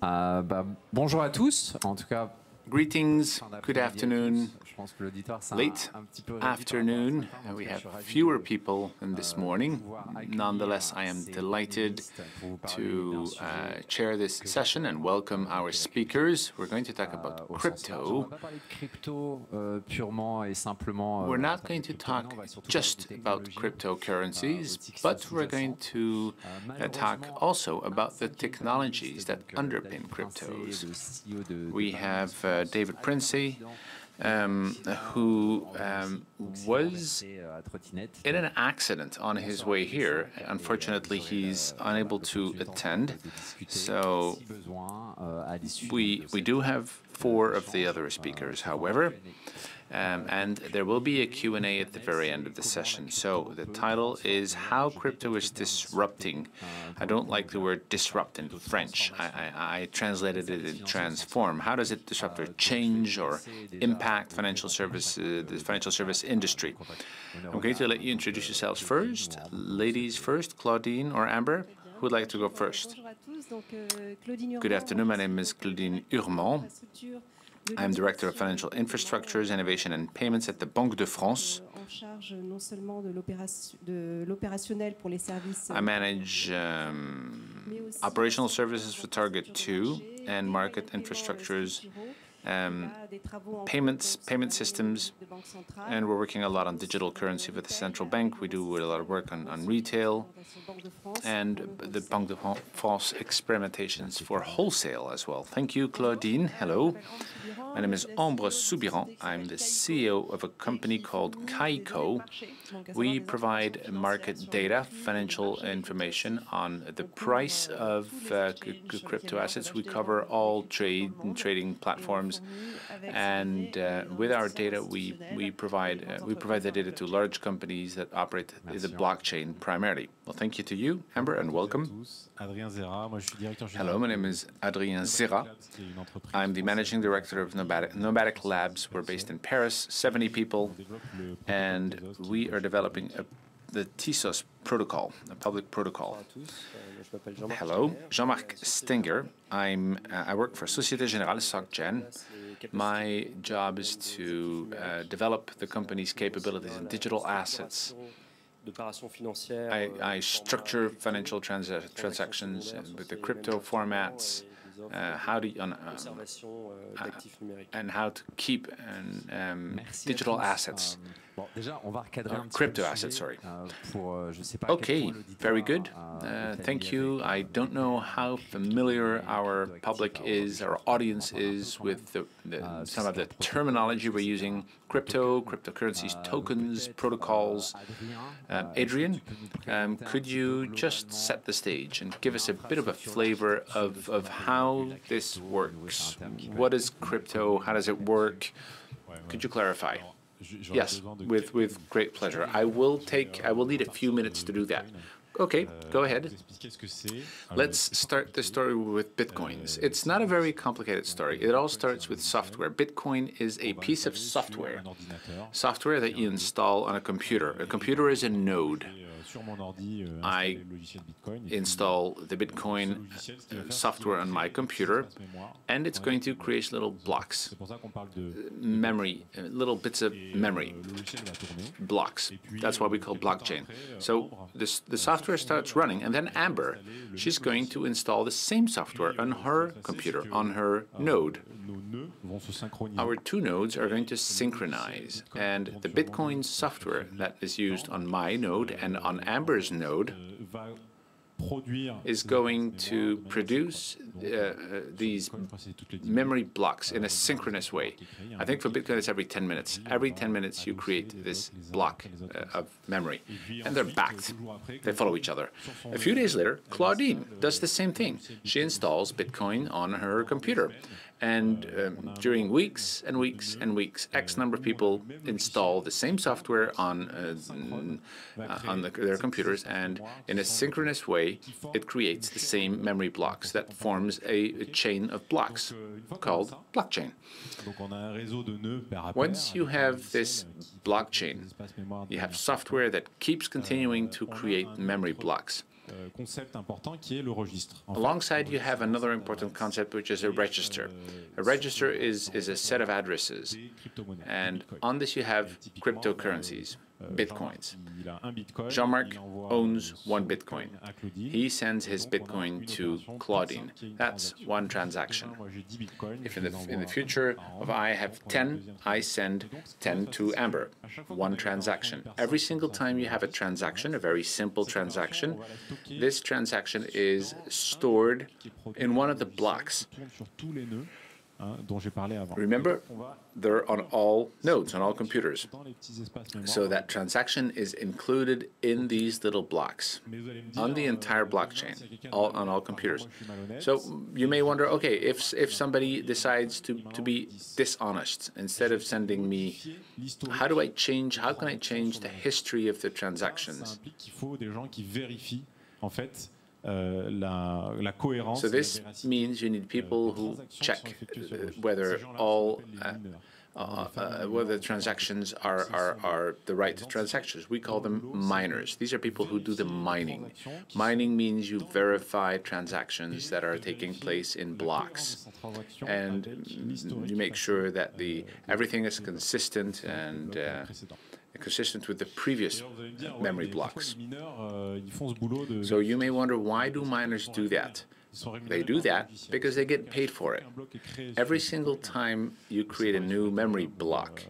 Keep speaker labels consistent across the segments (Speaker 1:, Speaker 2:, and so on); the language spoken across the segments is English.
Speaker 1: Bonjour à tous, en tout cas.
Speaker 2: Greetings, good afternoon, late afternoon. We have fewer people than this morning. Nonetheless, I am delighted to chair this session and welcome our speakers. We're going to talk about crypto. We're not going to talk just about cryptocurrencies, but we're going to talk also about the technologies that underpin cryptos. We have David PRINÇAY, who was in an accident on his way here. Unfortunately, he's unable to attend. So we do have 4 of the other speakers, however. And there will be a Q&A at the very end of the session. So the title is How Crypto is Disrupting. I don't like the word disrupt in French. I translated it in transform. How does it disrupt or change or impact financial services, the financial service industry? I'm going to let you introduce yourselves first. Ladies first, Claudine or Ambre. Who would like to go first? Good afternoon. My name is Claudine HURMAN. I'm Director of Financial Infrastructures, Innovation and Payments at the Banque de France. I manage operational services for Target 2 and market infrastructures, payment systems, and we're working a lot on digital currency for the central bank. We do a lot of work on retail and the Banque de France experimentations for wholesale as well. Thank you, Claudine. Hello. My name is Ambre SOUBIRAN. I'm the CEO of a company called Kaiko. We provide market data, financial information on the price of crypto assets. We cover all trading platforms, and with our data, we provide the data to large companies that operate the blockchain primarily. Well, thank you to you, Ambre, and welcome. Hello, my name is Hadrien ZERAH. I'm the managing director of Nomadic Labs. We're based in Paris, 70 people, and we are developing the TEISSIER protocol, a public protocol. Hello, Jean-Marc STENGER. I work for Société, Générale, SOCGEN. My job is to develop the company's capabilities in digital assets. I structure financial transactions with the crypto formats, and how to keep digital assets. Crypto assets, sorry. Okay, very good. Thank you. I don't know how familiar our public is, our audience is with some of the terminology we're using. Cryptocurrencies, tokens, protocols. Hadrien, could you just set the stage and give us a bit of a flavor of how this works? What is crypto? How does it work? Could you clarify? Yes, with great pleasure. I will need a few minutes to do that. Okay, go ahead. Let's start the story with Bitcoins. It's not a very complicated story. It all starts with software. Bitcoin is a piece of software that you install on a computer. A computer is a node. I install the Bitcoin software on my computer, and it's going to create little blocks, memory, little bits of memory, blocks. That's what we call blockchain. So the software starts running, and then Ambre, she's going to install the same software on her computer, on her node. Our 2 nodes are going to synchronize, and the Bitcoin software that is used on my node and on Ambre's node is going to produce these memory blocks in a synchronous way. I think for Bitcoin it's every 10 minutes. Every 10 minutes you create this block of memory, and they're backed. They follow each other. A few days later, Claudine does the same thing. She installs Bitcoin on her computer. And during weeks and weeks and weeks, X number of people install the same software on their computers, and in a synchronous way, it creates the same memory blocks that forms a chain of blocks called blockchain. Once you have this blockchain, you have software that keeps continuing to create memory blocks. Alongside, you have another important concept, which is a register. A register is a set of addresses, and on this you have cryptocurrencies, bitcoins. Jean-Marc owns 1 bitcoin. He sends his bitcoin to Claudine. That's 1 transaction. If in the future, if I have 10, I send 10 to Ambre. 1 transaction. Every single time you have a transaction, a very simple transaction, this transaction is stored in one of the blocks. Remember, they're on all nodes, on all computers. So that transaction is included in these little blocks on the entire blockchain, on all computers. So you may wonder, okay, if somebody decides to be dishonest, instead of sending me, how can I change the history of the transactions? So this means you need people who check whether all whether transactions are the right transactions. We call them miners. These are people who do the mining. Mining means you verify transactions that are taking place in blocks, and you make sure that everything is consistent and consistent with the previous memory blocks. So you may wonder, why do miners do that? They do that because they get paid for it. Every single time you create a new memory block,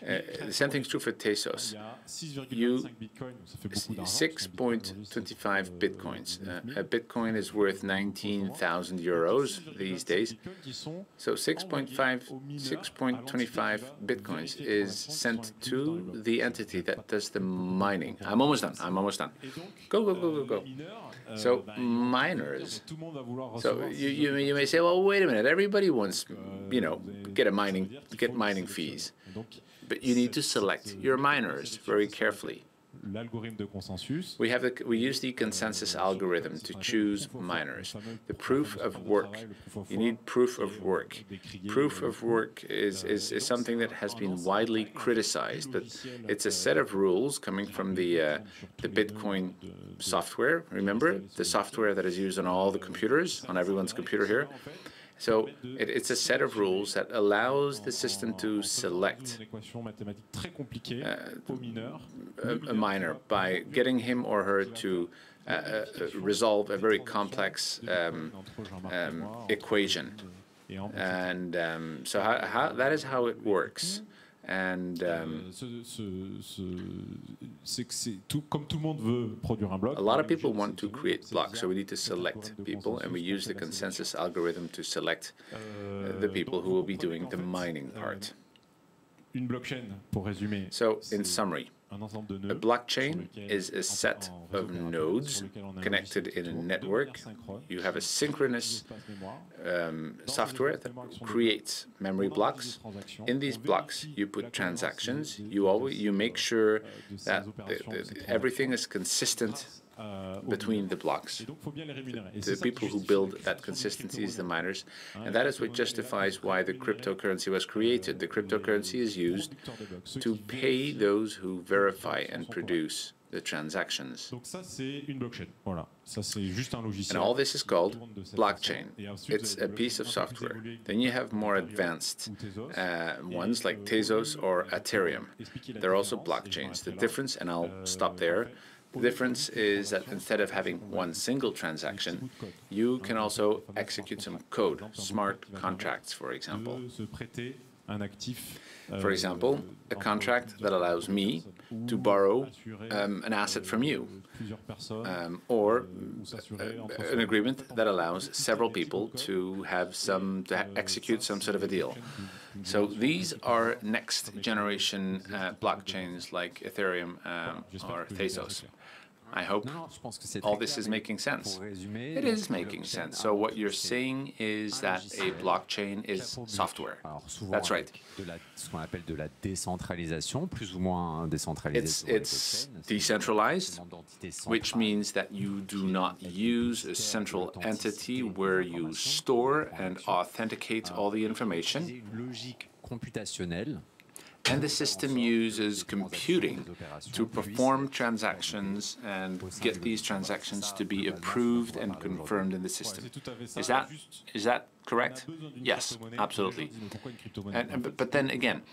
Speaker 2: the same thing's true for TEISSIER. 6.25 bitcoins. A bitcoin is worth 19,000 euros these days. So 6.25 bitcoins is sent to the entity that does the mining. I'm almost done. Go. So miners. So you may say, well, wait a minute. Everybody wants, get mining fees, but you need to select your miners very carefully. We use the consensus algorithm to choose miners. The proof of work. You need proof of work. Proof of work is something that has been widely criticized, but it's a set of rules coming from the Bitcoin software. Remember, the software that is used on all the computers, on everyone's computer here. So it's a set of rules that allows the system to select a miner by getting him or her to resolve a very complex equation. And so that is how it works. And a lot of people want to create blocks, so we need to select people, and we use the consensus algorithm to select the people who will be doing the mining part. So, in summary, a blockchain is a set of nodes connected in a network. You have a synchronous software that creates memory blocks. In these blocks, you put transactions. You make sure that everything is consistent between the blocks. The people who build that consistency is the miners, and that is what justifies why the cryptocurrency was created. The cryptocurrency is used to pay those who verify and produce the transactions. And all this is called blockchain. It's a piece of software. Then you have more advanced ones like Tezos or Ethereum. They're also blockchains. The difference, and I'll stop there, the difference is that instead of having one single transaction, you can also execute some code, smart contracts, for example. For example, a contract that allows me to borrow an asset from you, or an agreement that allows several people to execute some sort of a deal. So these are next generation blockchains like Ethereum or Tezos. I hope all this is making sense. It is making sense. So what you're saying is that a blockchain is software. That's right. It's decentralized, which means that you do not use a central entity where you store and authenticate all the information. And the system uses computing to perform transactions and get these transactions to be approved and confirmed in the system. Is that correct? Yes, absolutely. But then again,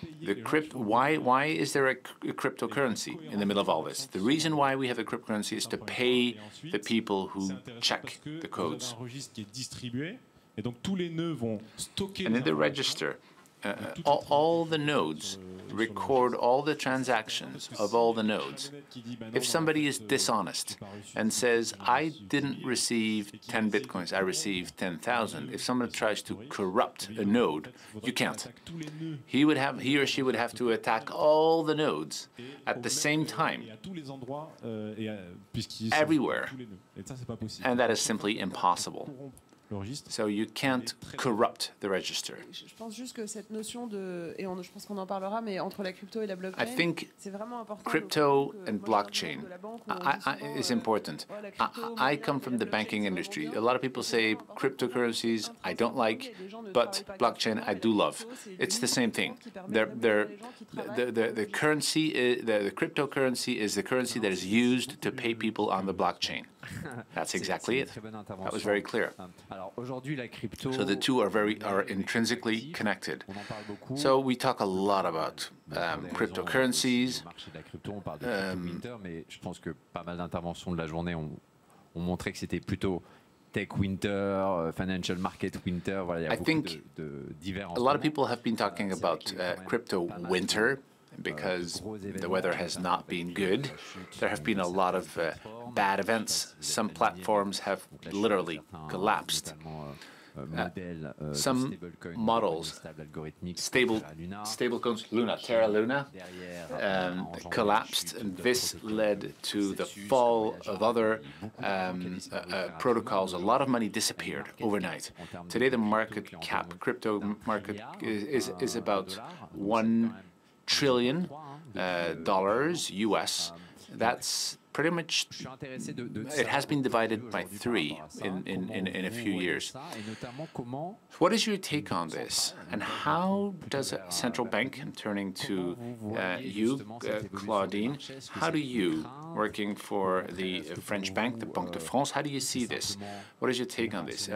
Speaker 2: why is there a cryptocurrency in the middle of all this? The reason why we have a cryptocurrency is to pay the people who check the codes. And in the register, all the nodes record all the transactions of all the nodes. If somebody is dishonest and says, I didn't receive 10 bitcoins, I received 10,000, if someone tries to corrupt a node, you can't. He or she would have to attack all the nodes at the same time, everywhere, and that is simply impossible. So you can't corrupt the register. I think crypto and blockchain is important. I come from the banking industry. A lot of people say cryptocurrencies I don't like, but blockchain I do love. It's the same thing. The currency, the cryptocurrency is the currency that is used to pay people on the blockchain. That's exactly it. That was very clear. So the two are intrinsically connected. So we talk a lot about cryptocurrencies.
Speaker 1: Tech winter, financial market winter.
Speaker 2: I think a lot of people have been talking about crypto winter because the weather has not been good. There have been a lot of bad events. Some platforms have literally collapsed. Some models, stablecoins, Terra Luna, collapsed, and this led to the fall of other protocols. A lot of money disappeared overnight. Today, the market cap, crypto market, is about $1 trillion US. That's pretty much, it has been divided by 3 in a few years. What is your take on this? And how does a central bank, I'm turning to you, Claudine, how do you, working for the French bank, the Banque de France, how do you see this? What is your take on this?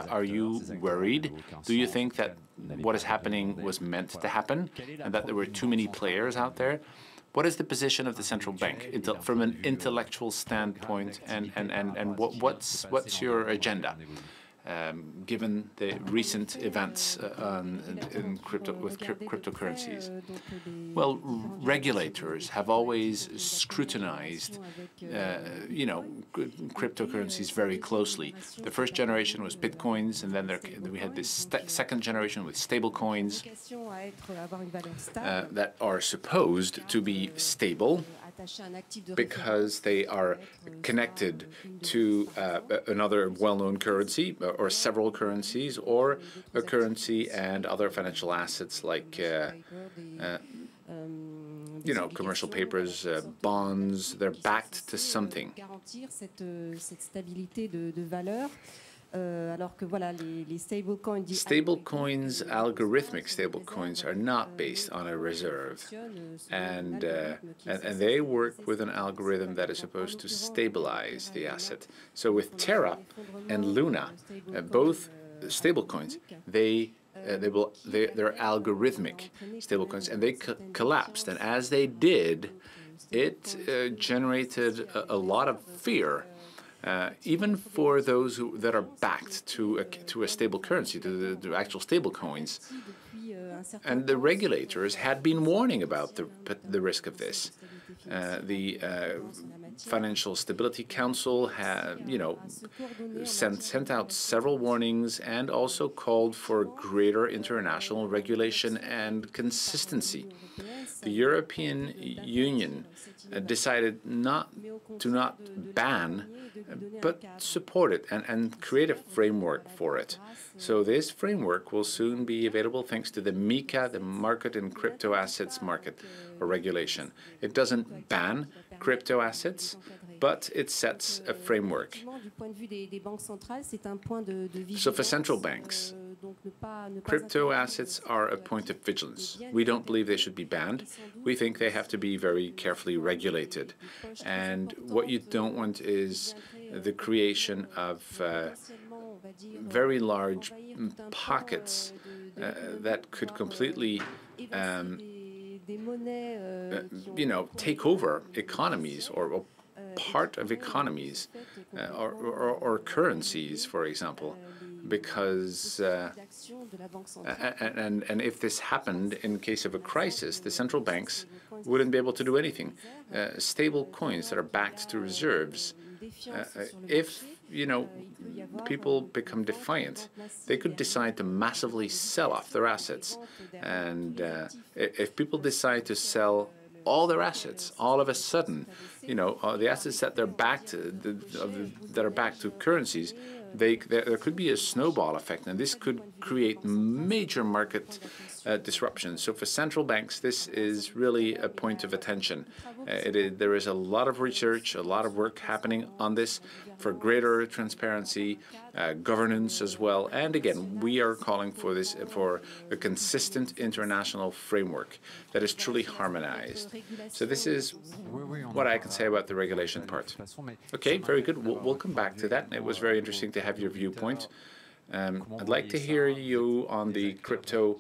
Speaker 2: Are you worried? Do you think that what is happening was meant to happen and that there were too many players out there? What is the position of the central bank from an intellectual standpoint, and what's your agenda, given the recent events with cryptocurrencies? Well, regulators have always scrutinized, cryptocurrencies very closely. The first generation was bitcoins, and then we had this second generation with stable coins that are supposed to be stable because they are connected to another well-known currency or several currencies, or a currency and other financial assets like commercial papers, bonds. They're backed to something. Stablecoins, algorithmic stablecoins, are not based on a reserve, and they work with an algorithm that is supposed to stabilize the asset. So with Terra and Luna, both stablecoins, they're algorithmic stablecoins, and they collapsed. And as they did, it generated a lot of fear. Even for those that are backed to a stable currency, to the actual stable coins. And the regulators had been warning about the risk of this. The Financial Stability Council had, sent out several warnings and also called for greater international regulation and consistency. The European Union decided to not ban, but support it and create a framework for it. So this framework will soon be available thanks to the MiCA, the Market in Crypto Assets Market or regulation. It doesn't ban crypto assets, but it sets a framework. So for central banks, Crypto assets are a point of vigilance. We don't believe they should be banned. We think they have to be very carefully regulated. And what you don't want is the creation of very large pockets that could completely take over economies or part of economies or currencies, for example, because and if this happened in case of a crisis, the central banks wouldn't be able to do anything. Stable coins that are backed to reserves, if people become defiant, they could decide to massively sell off their assets. And if people decide to sell all their assets, all of a sudden, the assets that they're backed that are backed to currencies, there could be a snowball effect, and this could create major market disruptions. So for central banks, this is really a point of attention. There is a lot of research, a lot of work happening on this for greater transparency, governance as well. And again, we are calling for this, for a consistent international framework that is truly harmonized. So this is what I can say about the regulation part. Okay, very good. We'll come back to that. It was very interesting to have your viewpoint. I'd like to hear you on the crypto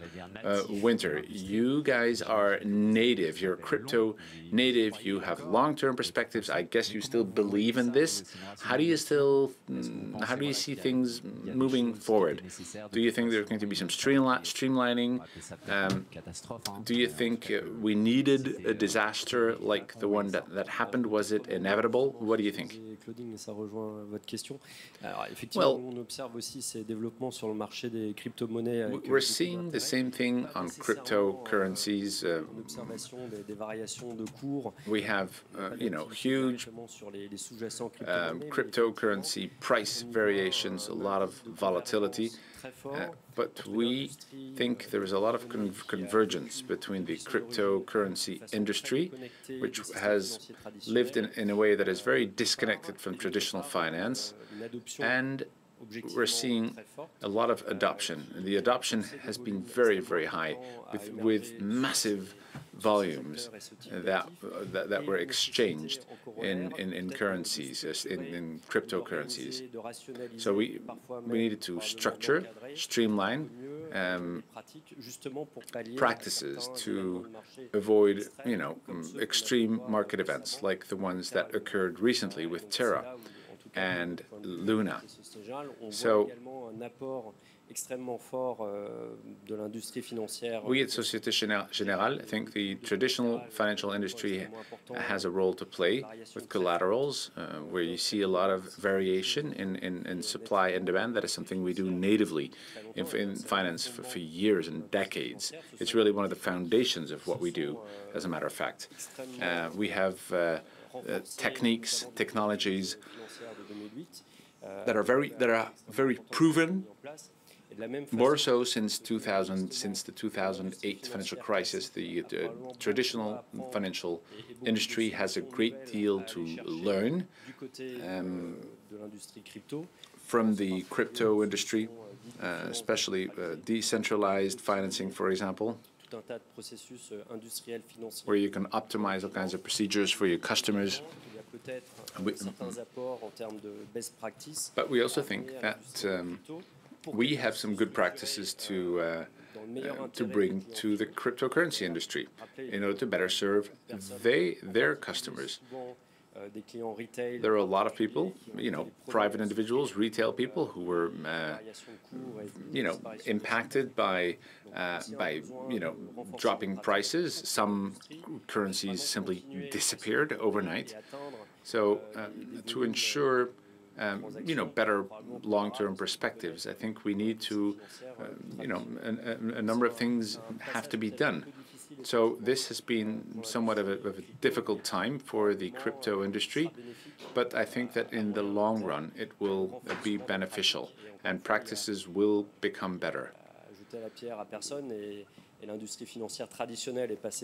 Speaker 2: winter. You guys are native. You're crypto native. You have long-term perspectives. I guess you still believe in this. How do you see things moving forward? Do you think there's going to be some streamlining? Do you think we needed a disaster like the one that happened? Was it inevitable? What do you think? Well, we're seeing the same thing on cryptocurrencies. We have, huge cryptocurrency price variations, a lot of volatility. But we think there is a lot of convergence between the cryptocurrency industry, which has lived in a way that is very disconnected from traditional finance, and we're seeing a lot of adoption. And the adoption has been very, very high, with massive volumes that were exchanged in currencies, in cryptocurrencies. So we needed to structure, streamline practices to avoid, extreme market events like the ones that occurred recently with Terra and Luna. So we at Société Générale think the traditional financial industry has a role to play with collaterals, where you see a lot of variation in supply and demand. That is something we do natively in finance for years and decades. It's really one of the foundations of what we do, as a matter of fact. We have technologies that are very proven, more so since the 2008 financial crisis. The traditional financial industry has a great deal to learn from the crypto industry, especially decentralized financing, for example, where you can optimize all kinds of procedures for your customers. But we also think that we have some good practices to bring to the cryptocurrency industry in order to better serve their customers. There are a lot of people, private individuals, retail people, who were, impacted by dropping prices. Some currencies simply disappeared overnight. So to ensure, better long-term perspectives, I think we need to, a number of things have to be done. So this has been somewhat of a difficult time for the crypto industry, but I think that in the long run it will be beneficial and practices will become better. I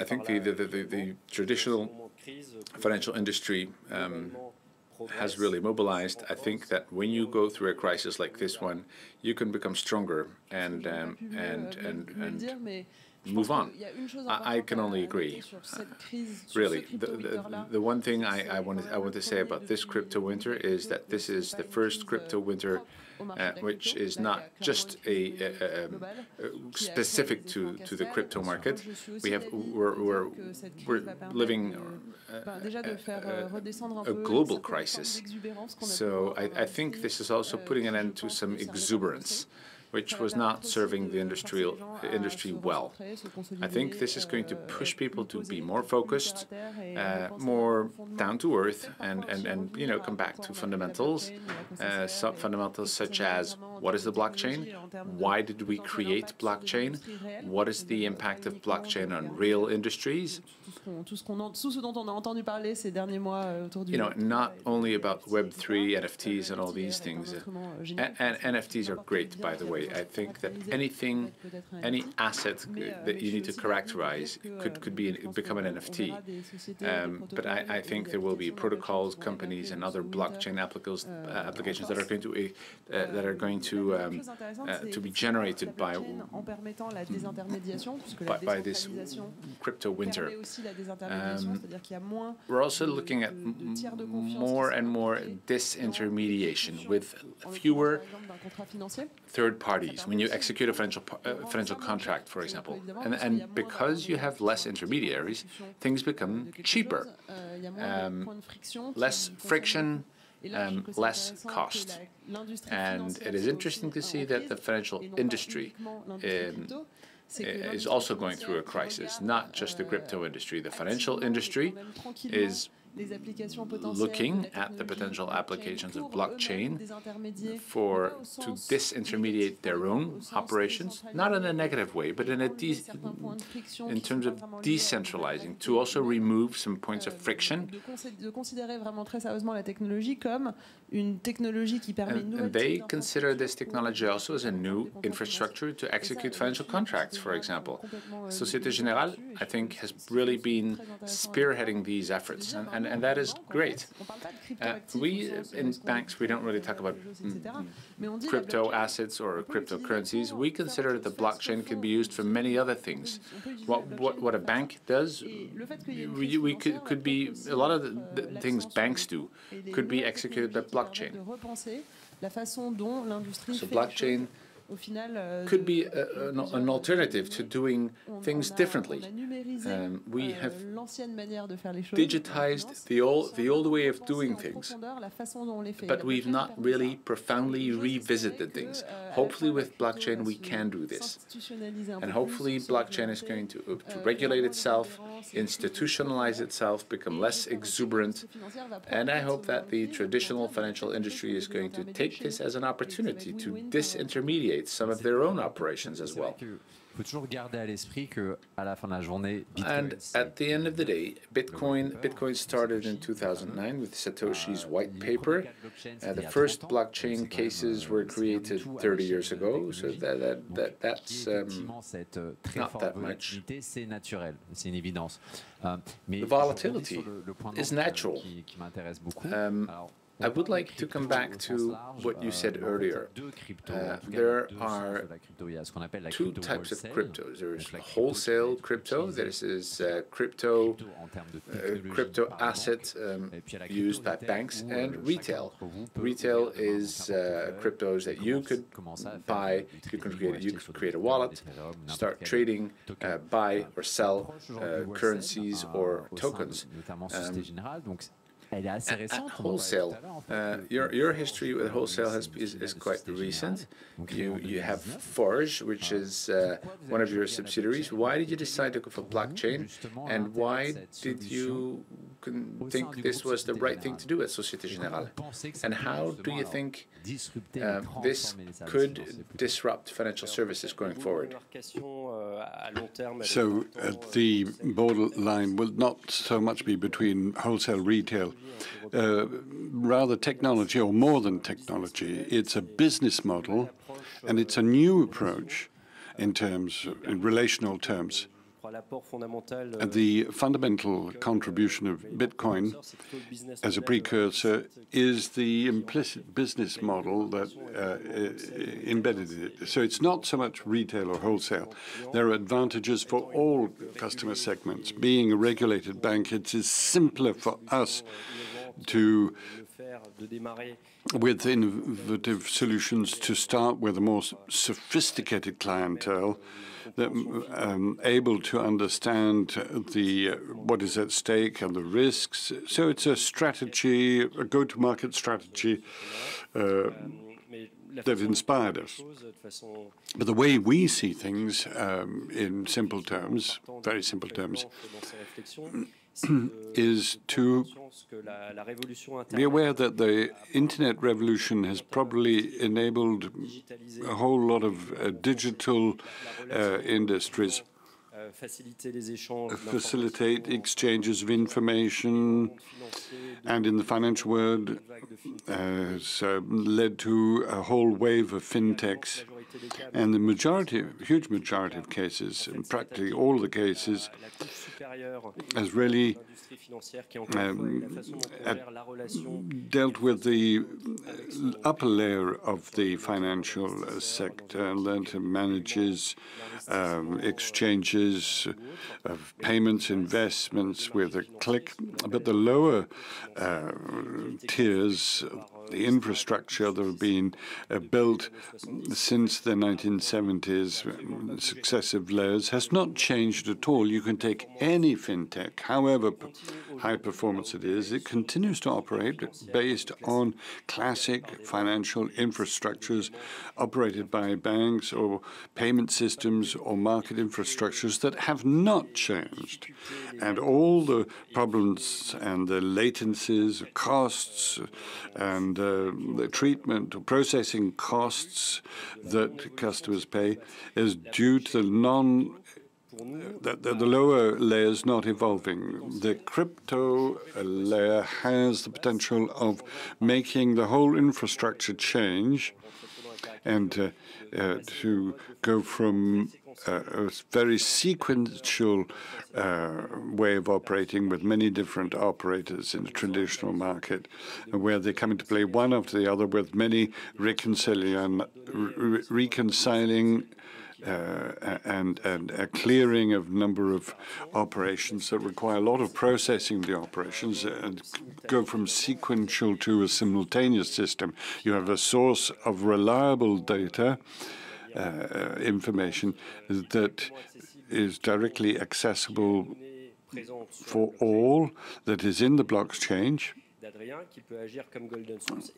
Speaker 2: think the traditional financial industry has really mobilized. I think that when you go through a crisis like this one, you can become stronger and move on. I can only agree. Really, the one thing I want to say about this crypto winter is that this is the first crypto winter which is not just specific to the crypto market. We're living a global crisis. So I think this is also putting an end to some exuberance, which was not serving the industry well. I think this is going to push people to be more focused, more down to earth, and come back to fundamentals, fundamentals such as what is the blockchain, why did we create blockchain, what is the impact of blockchain on real industries. Not only about Web3, NFTs, and all these things. And NFTs are great, by the way. I think that any asset that you need to characterize could become an NFT. But I think there will be protocols, companies, and other blockchain applications that are going to be generated by this crypto winter. We're also looking at more and more disintermediation with fewer third parties when you execute a financial contract, for example. And because you have less intermediaries, things become cheaper, less friction, less cost. And it is interesting to see that the financial industry is also going through a crisis, not just the crypto industry. The financial industry is looking at the potential applications of blockchain to disintermediate their own operations, not in a negative way, but in terms of decentralizing, to also remove some points of friction. And they consider this technology also as a new infrastructure to execute financial contracts, for example. Société Générale, I think, has really been spearheading these efforts, and that is great. We, in banks, we don't really talk about crypto assets or cryptocurrencies. We consider that the blockchain can be used for many other things. What a bank does, could be a lot of the things banks do could be executed by blockchain. So blockchain could be an alternative to doing things differently. We have digitized the old way of doing things, but we've not really profoundly revisited things. Hopefully with blockchain we can do this. And hopefully blockchain is going to regulate itself, institutionalize itself, become less exuberant. And I hope that the traditional financial industry is going to take this as an opportunity to disintermediate some of their own operations as well. And at the end of the day, Bitcoin started in 2009 with Satoshi's white paper. The first blockchain cases were created 30 years ago, so that's not that much. The volatility is natural. I would like to come back to what you said earlier. There are two types of cryptos. There's wholesale crypto. This is crypto asset used by banks, and retail. Retail is cryptos that you could buy. You could create a wallet, start trading, buy or sell currencies or tokens. Wholesale. Your history with wholesale is quite recent. You have Forge, which is one of your subsidiaries. Why did you decide to go for blockchain, and why did you think this was the right thing to do at Société Générale? And how do you think this could disrupt financial services going forward?
Speaker 3: So the borderline will not so much be between wholesale, retail, rather technology, or more than technology. It's a business model, and it's a new approach in relational terms. The fundamental contribution of Bitcoin as a precursor is the implicit business model that embedded it. So it's not so much retail or wholesale. There are advantages for all customer segments. Being a regulated bank, it is simpler for us to, with innovative solutions, to start with a more sophisticated clientele that able to understand what is at stake and the risks. So it's a strategy, a go-to-market strategy that inspired us. But the way we see things, in simple terms, very simple terms, is to be aware that the internet revolution has probably enabled a whole lot of digital industries, facilitate exchanges of information, and in the financial world has led to a whole wave of fintechs. And the majority, huge majority of cases, in practically all the cases, has really dealt with the upper layer of the financial sector and that manages exchanges of payments, investments with a click. But the lower tiers, the infrastructure that have been built since the 1970s, successive layers, has not changed at all. You can take any fintech, however high performance it is, it continues to operate based on classic financial infrastructures operated by banks or payment systems or market infrastructures that have not changed. And all the problems and the latencies, costs, and the treatment or processing costs that customers pay is due to the lower layers not evolving. The crypto layer has the potential of making the whole infrastructure change and to go from a very sequential way of operating with many different operators in the traditional market, where they come into play one after the other with many reconciling and a clearing of number of operations that require a lot of processing of the operations and go from sequential to a simultaneous system. You have a source of reliable data, information that is directly accessible for all, that is in the blockchain,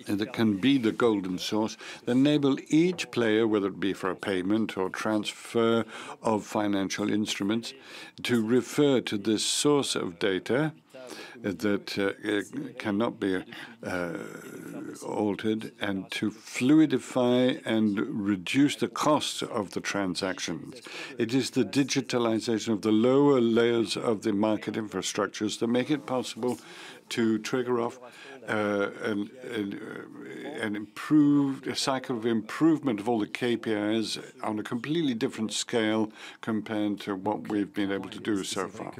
Speaker 3: and that can be the golden source that enable each player, whether it be for a payment or transfer of financial instruments, to refer to this source of data that cannot be altered, and to fluidify and reduce the cost of the transactions. It is the digitalization of the lower layers of the market infrastructures that make it possible to trigger off a cycle of improvement of all the KPIs on a completely different scale compared to what we've been able to do so far.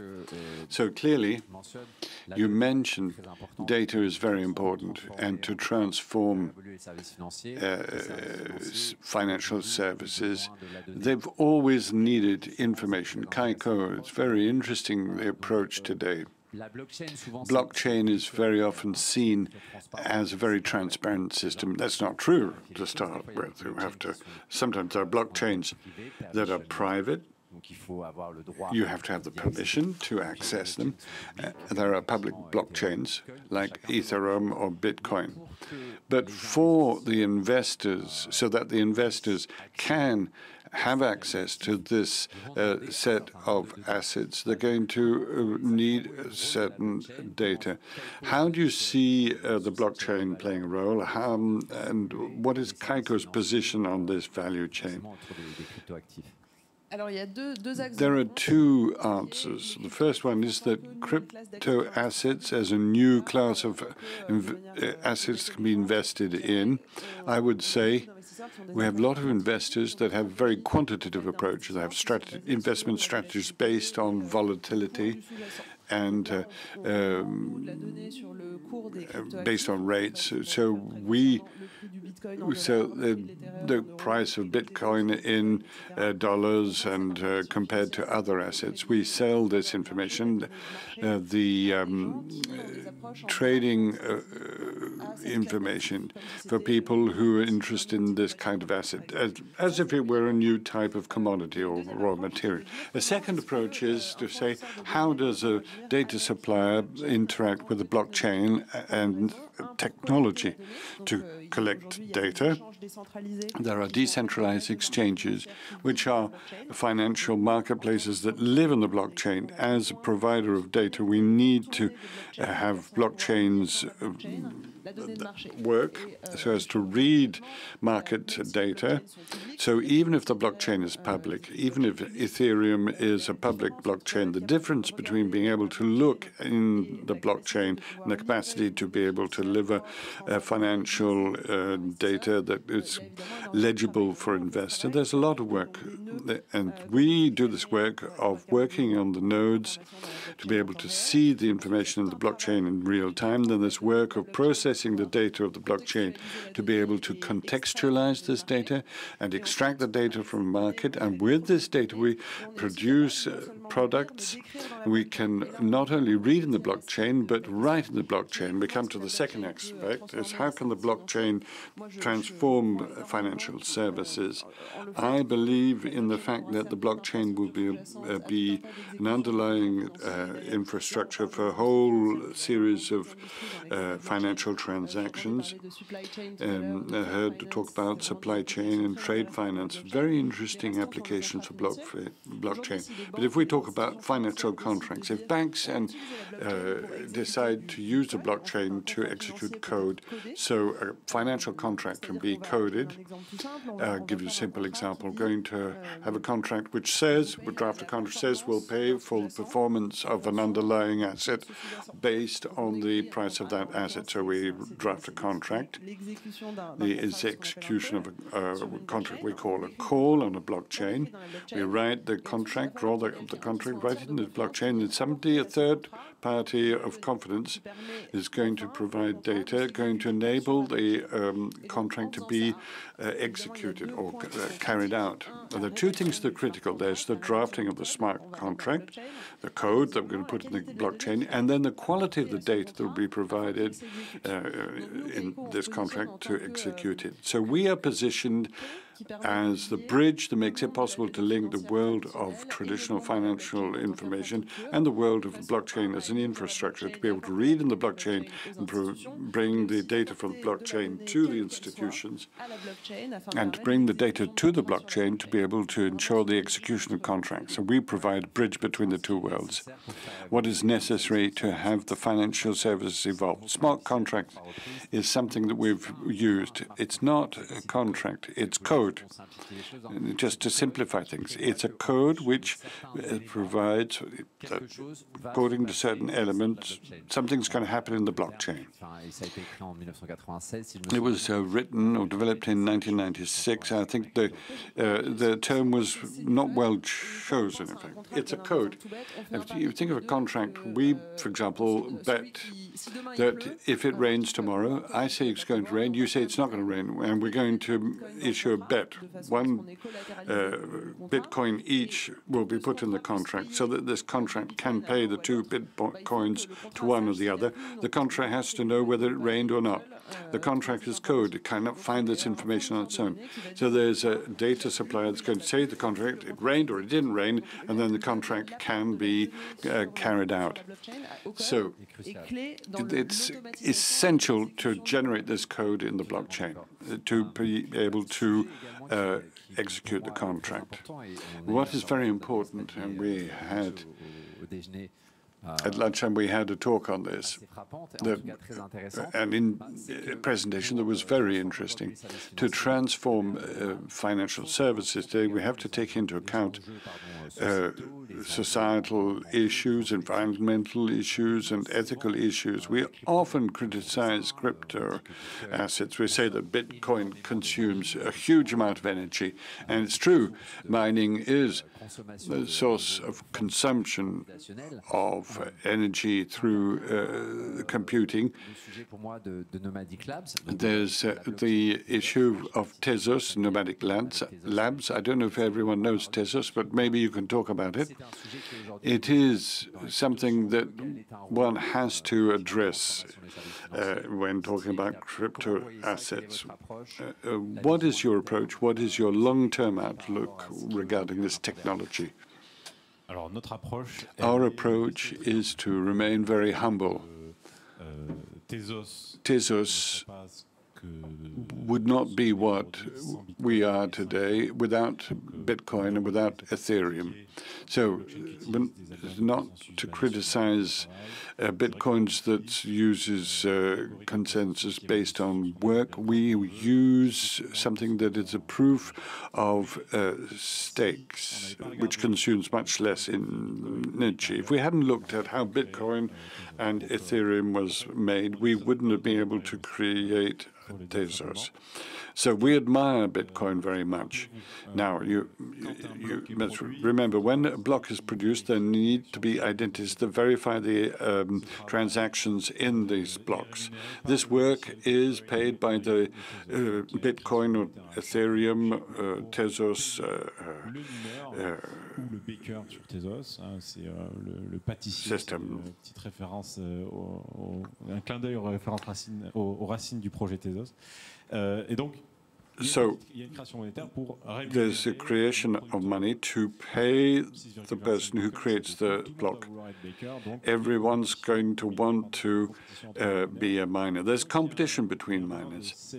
Speaker 3: So clearly, you mentioned data is very important, and to transform financial services, they've always needed information. Kaiko, it's very interesting, the approach today. Blockchain is very often seen as a very transparent system. That's not true to start with. Sometimes there are blockchains that are private. You have to have the permission to access them. There are public blockchains like Ethereum or Bitcoin. But for the investors, so that the investors can have access to this set of assets, they're going to need certain data. How do you see the blockchain playing a role? And what is Kaiko's position on this value chain? There are two answers. The first one is that crypto assets as a new class of assets can be invested in. I would say we have a lot of investors that have a very quantitative approach. They have investment strategies based on volatility and based on rates. So we sell the price of Bitcoin in dollars and compared to other assets. We sell this information. The trading information for people who are interested in this kind of asset, as if it were a new type of commodity or raw material. A second approach is to say, how does a data supplier interact with the blockchain and technology to collect data? There are decentralized exchanges, which are financial marketplaces that live on the blockchain. As a provider of data, we need to have blockchains work so as to read market data. So even if the blockchain is public, even if Ethereum is a public blockchain, the difference between being able to look in the blockchain and the capacity to be able to deliver financial data that is legible for investor, there's a lot of work. And we do this work of working on the nodes to be able to see the information in the blockchain in real time. Then there's work of processing the data of the blockchain to be able to contextualize this data and extract the data from the market. And with this data, we produce products. We can not only read in the blockchain, but write in the blockchain. We come to the second aspect, is how can the blockchain transform financial services? I believe in the fact that the blockchain will be an underlying infrastructure for a whole series of financial transactions. I heard talk about supply chain and trade finance, very interesting applications for blockchain. But if we talk about financial contracts, if banks decide to use the blockchain to execute code, so a financial contract can be coded. I'll give you a simple example. I'm going to have a contract which says, we draft a contract says we'll pay for the performance of an underlying asset based on the price of that asset. So we draft a contract. The execution of a contract we call a call on a blockchain. We write the contract, draw the contract, write it in the blockchain, and somebody, a third party of confidence, is going to provide data, going to enable the contract to be executed or carried out. And there are two things that are critical. There's the drafting of the smart contract, the code that we're going to put in the blockchain, and then the quality of the data that will be provided in this contract to execute it. So we are positioned as the bridge that makes it possible to link the world of traditional financial information and the world of the blockchain as an infrastructure, to be able to read in the blockchain and bring the data from the blockchain to the institutions, and to bring the data to the blockchain to be able to ensure the execution of contracts. So we provide a bridge between the two worlds. What is necessary to have the financial services evolve? Smart contract is something that we've used. It's not a contract, it's code. Just to simplify things, it's a code which provides that, according to certain elements, something's going to happen in the blockchain. It was written or developed in 1996. I think the term was not well chosen, in fact. It's a code. If you think of a contract, we, for example, bet that if it rains tomorrow, I say it's going to rain, you say it's not going to rain, and we're going to issue a bet. One Bitcoin each will be put in the contract so that this contract can pay the 2 Bitcoins to one or the other. The contract has to know whether it rained or not. The contract is code. It cannot find this information on its own. So there's a data supplier that's going to say to the contract, it rained or it didn't rain, and then the contract can be carried out. So it's essential to generate this code in the blockchain to be able to execute the contract. What is very important, and we had At lunchtime, we had a talk on this, and in a presentation that was very interesting. To transform financial services today, we have to take into account societal issues, environmental issues, and ethical issues. We often criticize crypto assets. We say that Bitcoin consumes a huge amount of energy, and it's true. Mining is the source of consumption of energy through computing. There's the issue of Tezos, Nomadic Labs. I don't know if everyone knows Tezos, but maybe you can talk about it. It is something that one has to address when talking about crypto assets. What is your approach? What is your long-term outlook regarding this technology? Our approach is to remain very humble. Tezos would not be what we are today without Bitcoin and without Ethereum. So, not to criticize Bitcoins that uses consensus based on work. We use something that is a proof of stakes, which consumes much less energy. If we hadn't looked at how Bitcoin and Ethereum was made, we wouldn't have been able to create Tezos. So we admire Bitcoin very much. Now, you must remember, when a block is produced, there need to be identities to verify the transactions in these blocks. This work is paid by the Bitcoin or Ethereum, Tezos,
Speaker 4: ou le baker sur Tezos, c'est le pâtissier, une petite référence, un clin d'œil aux racines du projet Tezos. Et donc,
Speaker 3: so there's a creation of money to pay the person who creates the block. Everyone's going to want to be a miner. There's competition between miners.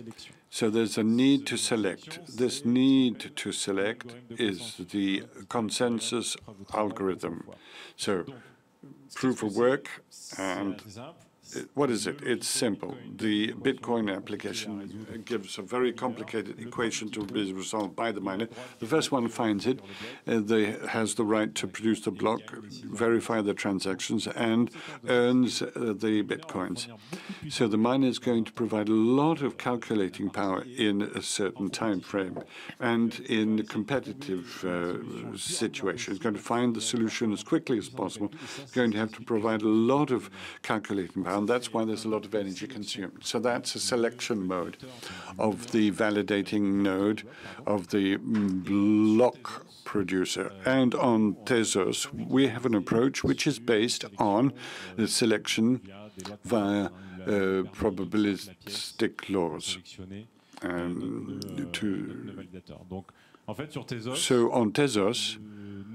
Speaker 3: So there's a need to select. This need to select is the consensus algorithm. So proof of work, and what is it? It's simple. The Bitcoin application gives a very complicated equation to be resolved by the miner. The first one finds it, has the right to produce the block, verify the transactions, and earns the Bitcoins. So the miner is going to provide a lot of calculating power in a certain time frame. And in a competitive situation, it's going to find the solution as quickly as possible. It's going to have to provide a lot of calculating power. And that's why there's a lot of energy consumed. So that's a selection mode of the validating node of the block producer. And on Tezos, we have an approach which is based on the selection via probabilistic laws. So on Tezos,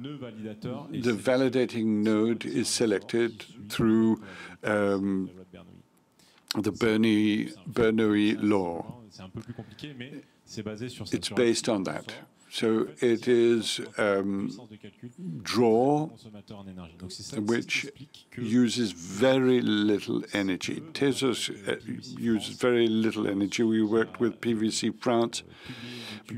Speaker 3: the validating node is selected through the Bernoulli law. It's based on that. So it is draw, which uses very little energy. Tezos uses very little energy. We worked with PwC France,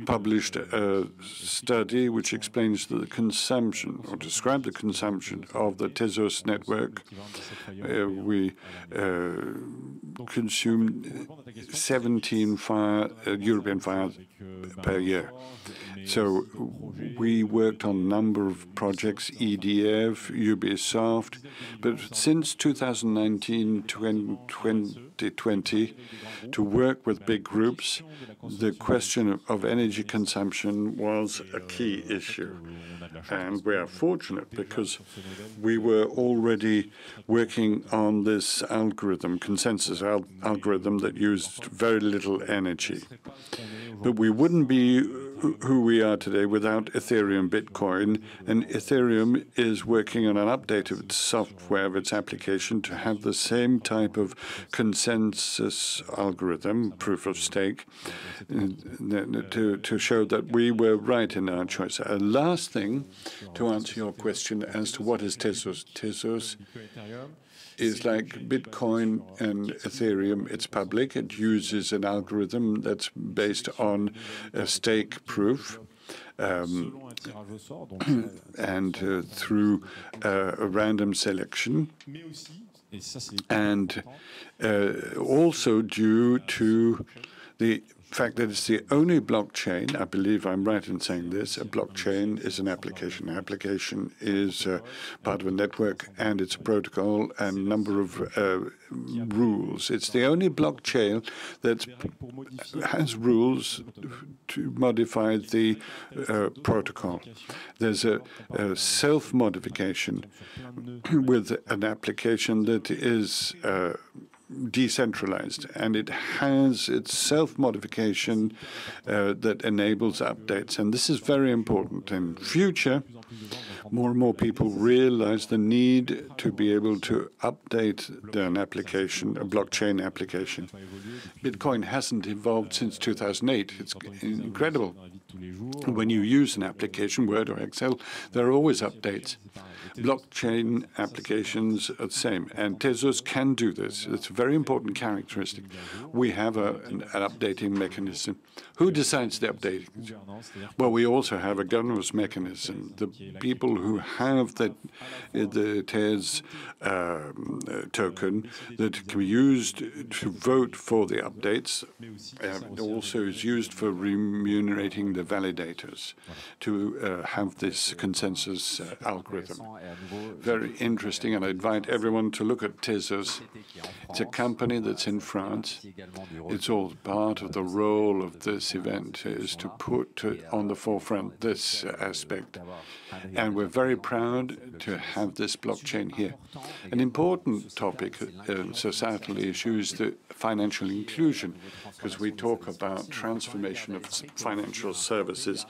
Speaker 3: published a study which explains the consumption, or described the consumption of the Tezos network. We consume 17 European fires per year. So we worked on a number of projects, EDF, Ubisoft, but since 2019-2020, to work with big groups, the question of energy consumption was a key issue. And we are fortunate because we were already working on this algorithm, consensus algorithm that used very little energy. But we wouldn't be who we are today without Ethereum, Bitcoin, and Ethereum is working on an update of its software, of its application, to have the same type of consensus algorithm, proof of stake, to show that we were right in our choice. Last thing, to answer your question as to what is Tezos. Tezos is like Bitcoin and Ethereum. It's public. It uses an algorithm that's based on a stake proof. And through a random selection, and also due to the fact that it's the only blockchain. I believe I'm right in saying this. A blockchain is an application. An application is part of a network, and it's a protocol and a number of rules. It's the only blockchain that has rules to modify the protocol. There's a self-modification with an application that is decentralized, and it has its self-modification that enables updates. And this is very important. In future, more and more people realize the need to be able to update an application, a blockchain application. Bitcoin hasn't evolved since 2008. It's incredible. When you use an application, Word or Excel, there are always updates. Blockchain applications are the same, and Tezos can do this. It's a very important characteristic. We have an updating mechanism. Who decides the updating? Well, we also have a governance mechanism. The people who have the Tez token that can be used to vote for the updates, also is used for remunerating the validators to have this consensus algorithm. Very interesting, and I invite everyone to look at Tezos. It's a company that's in France. It's all part of the role of this event is to put on the forefront this aspect. And we're very proud to have this blockchain here. An important topic, societal issue, is the financial inclusion, because we talk about transformation of financial services.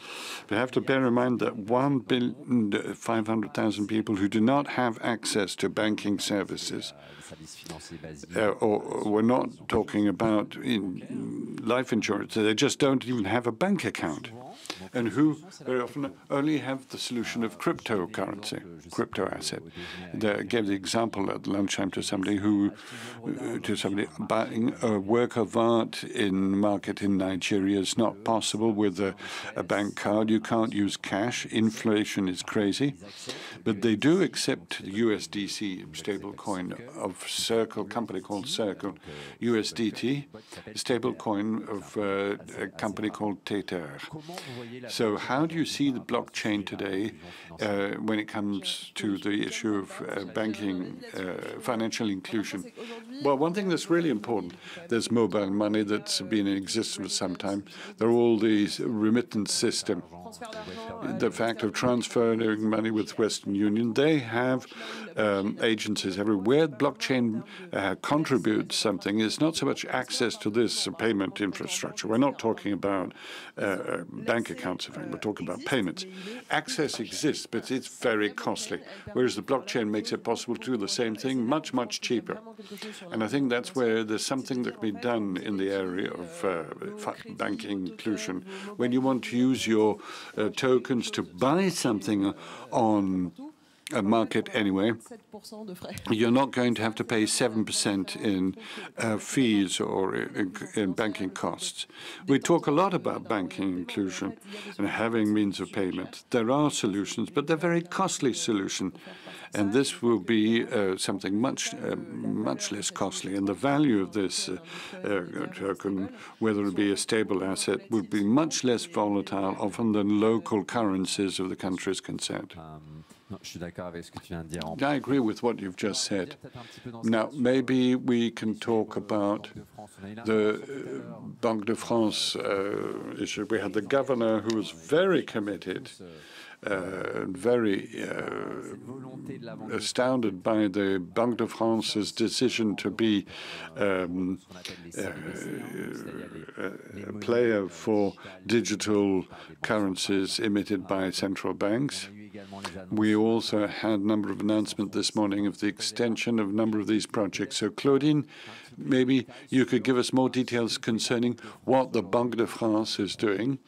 Speaker 3: We have to bear in mind that 1,500,000 people who do not have access to banking services, or we're not talking about life insurance, they just don't even have a bank account, and who very often only have the solution of cryptocurrency, crypto asset. I gave the example at lunchtime to somebody buying a work of art in market in Nigeria is not possible with a bank card. You can't use cash. Inflation is crazy. But they do accept USDC, stable coin of Circle, company called Circle, USDT, stable coin of a company called TEISSIER. So how do you see the blockchain today when it comes to the issue of banking, financial inclusion? Well, one thing that's really important, there's mobile money that's been in existence for some time. There are all these remittance systems. The fact of transferring money with Western Union, they have agencies everywhere. Blockchain contributes something. It's not so much access to this payment infrastructure. We're not talking about bank accounts, we're talking about payments. Access exists, but it's very costly, whereas the blockchain makes it possible to do the same thing much, much cheaper. And I think that's where there's something that can be done in the area of banking inclusion. When you want to use your tokens to buy something on a market anyway, you're not going to have to pay 7% in fees or in banking costs. We talk a lot about banking inclusion and having means of payment. There are solutions, but they're very costly solutions. And this will be something much less costly. And the value of this token, whether it be a stable asset, would be much less volatile often than local currencies of the countries concerned. I agree with what you've just said. Now, maybe we can talk about the Banque de France issue. We had the governor who was very committed, very astounded by the Banque de France's decision to be a player for digital currencies emitted by central banks. We also had a number of announcements this morning of the extension of a number of these projects. So, Claudine, maybe you could give us more details concerning what the Banque de France is doing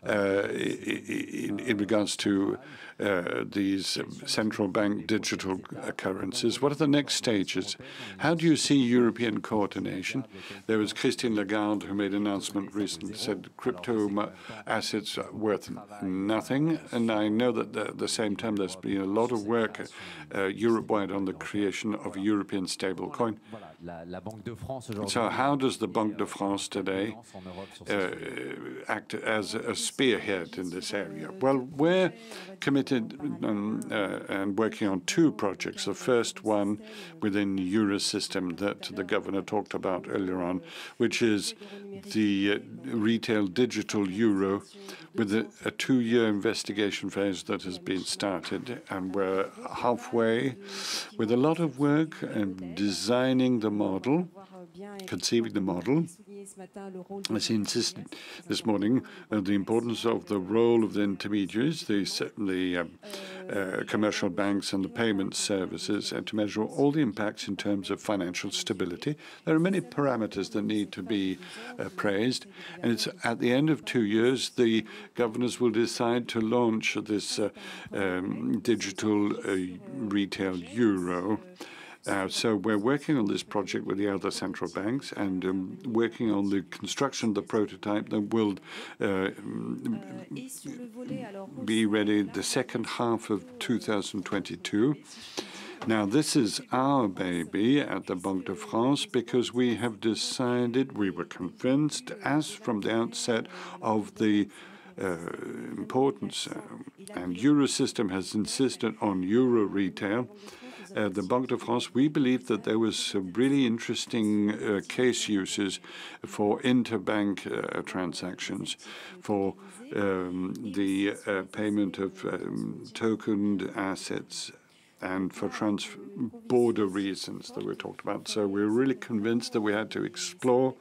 Speaker 3: in regards to these central bank digital currencies. What are the next stages? How do you see European coordination? There was Christine Lagarde who made an announcement recently, said crypto assets are worth nothing. And I know that at the same time there's been a lot of work Europe-wide on the creation of a European stablecoin. So how does the Banque de France today act as a spearhead in this area? Well, we're committed and working on two projects. The first one within Eurosystem that the governor talked about earlier on, which is the retail digital euro with a two-year investigation phase that has been started. And we're halfway with a lot of work and designing the model, conceiving the model. As he insisted this morning, the importance of the role of the intermediaries, the commercial banks and the payment services, and to measure all the impacts in terms of financial stability. There are many parameters that need to be appraised, and it's at the end of 2 years the governors will decide to launch this digital retail euro. So we're working on this project with the other central banks and working on the construction of the prototype that will be ready the second half of 2022. Now, this is our baby at the Banque de France because we have decided, we were convinced, as from the outset of the importance, and Eurosystem has insisted on euro retail. The Banque de France, we believe that there was some really interesting case uses for interbank transactions, for the payment of tokened assets, and for border reasons that we talked about. So we're really convinced that we had to explore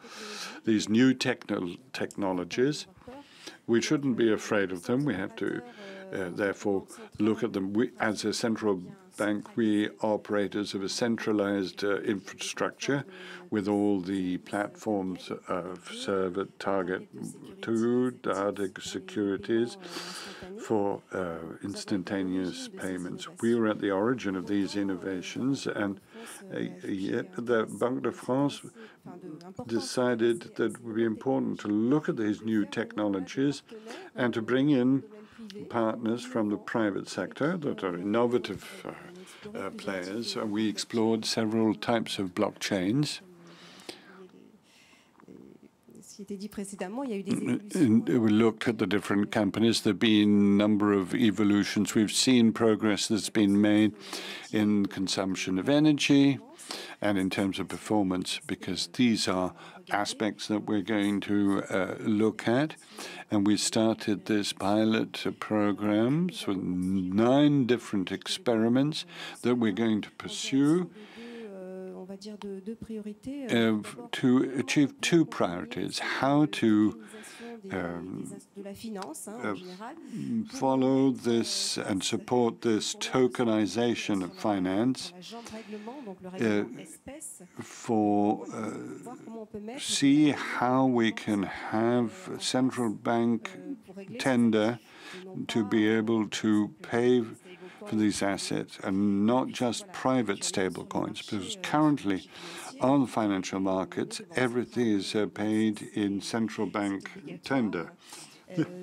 Speaker 3: these new technologies. We shouldn't be afraid of them. We have to, therefore, look at them. As a central bank, we operators of a centralized infrastructure with all the platforms of server target to data securities for instantaneous payments. We were at the origin of these innovations, and yet the Banque de France decided that it would be important to look at these new technologies and to bring in partners from the private sector that are innovative players. And we explored several types of blockchains. We looked at the different companies. There have been a number of evolutions. We've seen progress that's been made in consumption of energy and in terms of performance, because these are aspects that we're going to look at. And we started this pilot programs with 9 different experiments that we're going to pursue to achieve 2 priorities: how to follow this and support this tokenization of finance, see how we can have central bank tender to be able to pay for these assets and not just private stablecoins, because currently on financial markets everything is paid in central bank tender.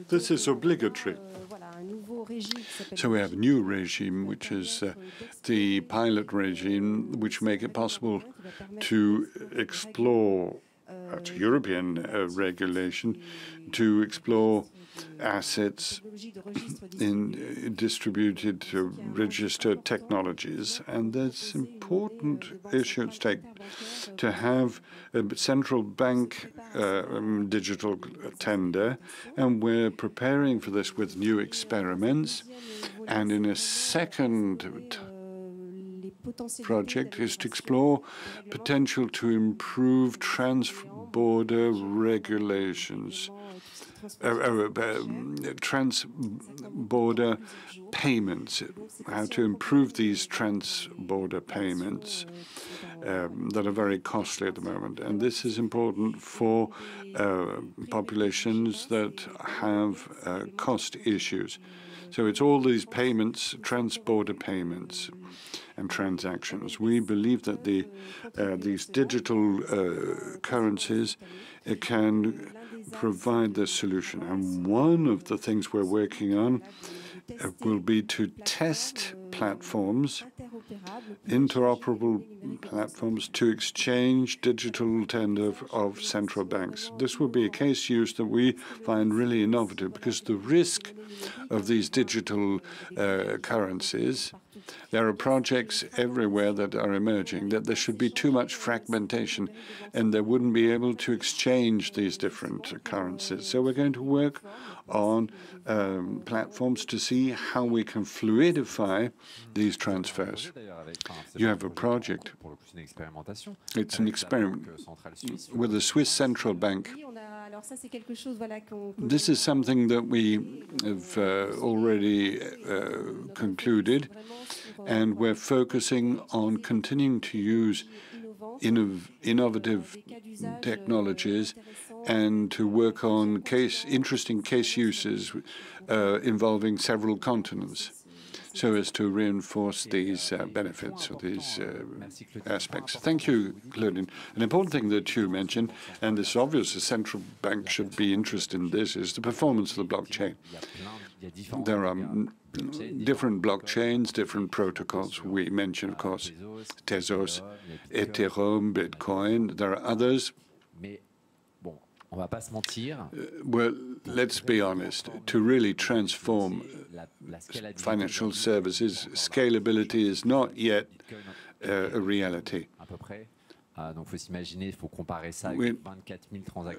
Speaker 3: This is obligatory. So we have a new regime, which is the pilot regime, which make it possible to explore that's a European regulation, to explore assets in distributed registered technologies. And there's important issue at stake to have a central bank digital tender, and we're preparing for this with new experiments. And in a second project is to explore potential to improve trans-border regulations, trans-border payments, how to improve these trans-border payments that are very costly at the moment. And this is important for populations that have cost issues. So it's all these payments, trans-border payments and transactions. We believe that these digital currencies can provide the solution. And one of the things we're working on will be to test platforms, interoperable platforms, to exchange digital tender of central banks. This will be a case use that we find really innovative, because the risk of these digital currencies, there are projects everywhere that are emerging, that there should be too much fragmentation and they wouldn't be able to exchange these different currencies. So we're going to work on platforms to see how we can fluidify these transfers. You have a project. It's an experiment with the Swiss Central Bank. This is something that we have already concluded, and we're focusing on continuing to use innovative technologies and to work on interesting case uses involving several continents, so as to reinforce these benefits or these aspects. Thank you, Claudine. An important thing that you mentioned, and it's obvious the central bank should be interested in this, is the performance of the blockchain. There are different blockchains, different protocols. We mentioned, of course, Tezos, Ethereum, Bitcoin. There are others. Well, let's be honest. To really transform financial services, scalability is not yet a reality.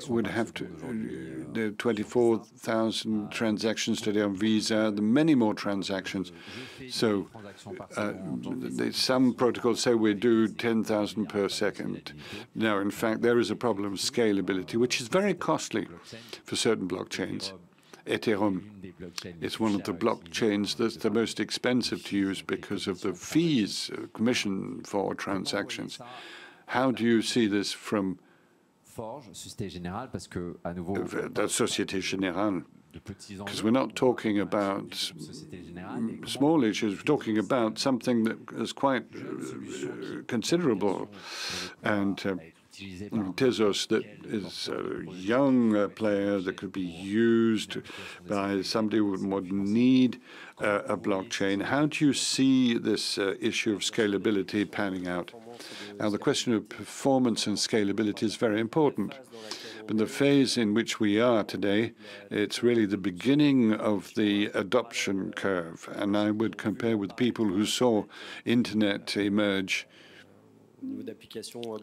Speaker 3: We'd have to, there are 24,000 transactions today on Visa, there are many more transactions. So some protocols say we do 10,000 per second. Now, in fact, there is a problem of scalability, which is very costly for certain blockchains. Ethereum is one of the blockchains that's the most expensive to use because of the fees, commission for transactions. How do you see this from the Société Générale? Because we're not talking about small issues, we're talking about something that is quite considerable. And Tezos, that is a young player that could be used by somebody who would need a blockchain. How do you see this issue of scalability panning out? Now, the question of performance and scalability is very important. But the phase in which we are today, it's really the beginning of the adoption curve. And I would compare with people who saw Internet emerge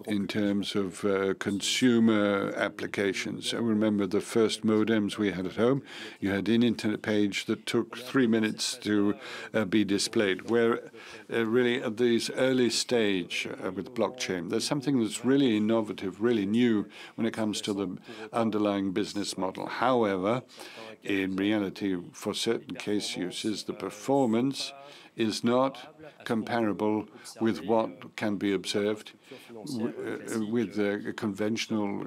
Speaker 3: in terms of consumer applications. I remember the first modems we had at home. You had an internet page that took 3 minutes to be displayed. We're really at this early stage with blockchain. There's something that's really innovative, really new when it comes to the underlying business model. However, in reality, for certain case uses, the performance is not comparable with what can be observed with conventional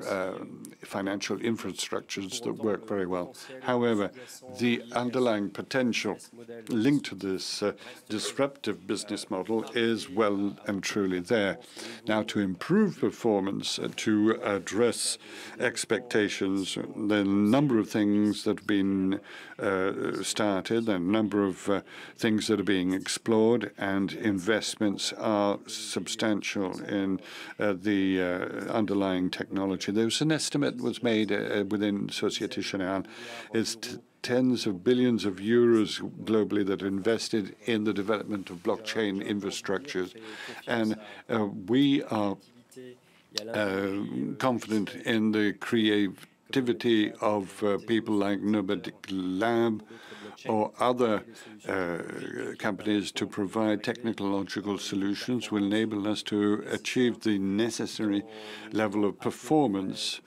Speaker 3: financial infrastructures that work very well. However, the underlying potential linked to this disruptive business model is well and truly there. Now, to improve performance, to address expectations, there are a number of things that have been started, and a number of things that are being explored, and investments are substantial in the underlying technology. There was an estimate that was made within Société Générale. It's tens of billions of euros globally that are invested in the development of blockchain infrastructures. And we are confident in the creativity of people like Nomadic Lab or other companies to provide technological solutions will enable us to achieve the necessary level of performance.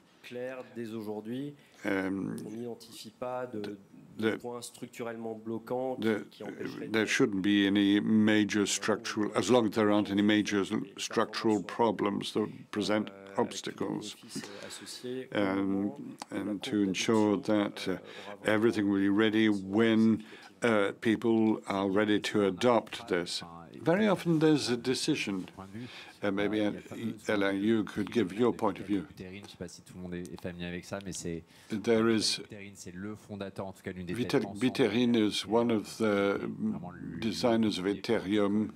Speaker 3: There shouldn't be any major structural, as long as there aren't any major structural problems that present obstacles, and to ensure that everything will be ready when people are ready to adopt this. Very often there's a decision. Maybe, Alain, you could give your point of view. There is Vitalik is one of the designers of Ethereum,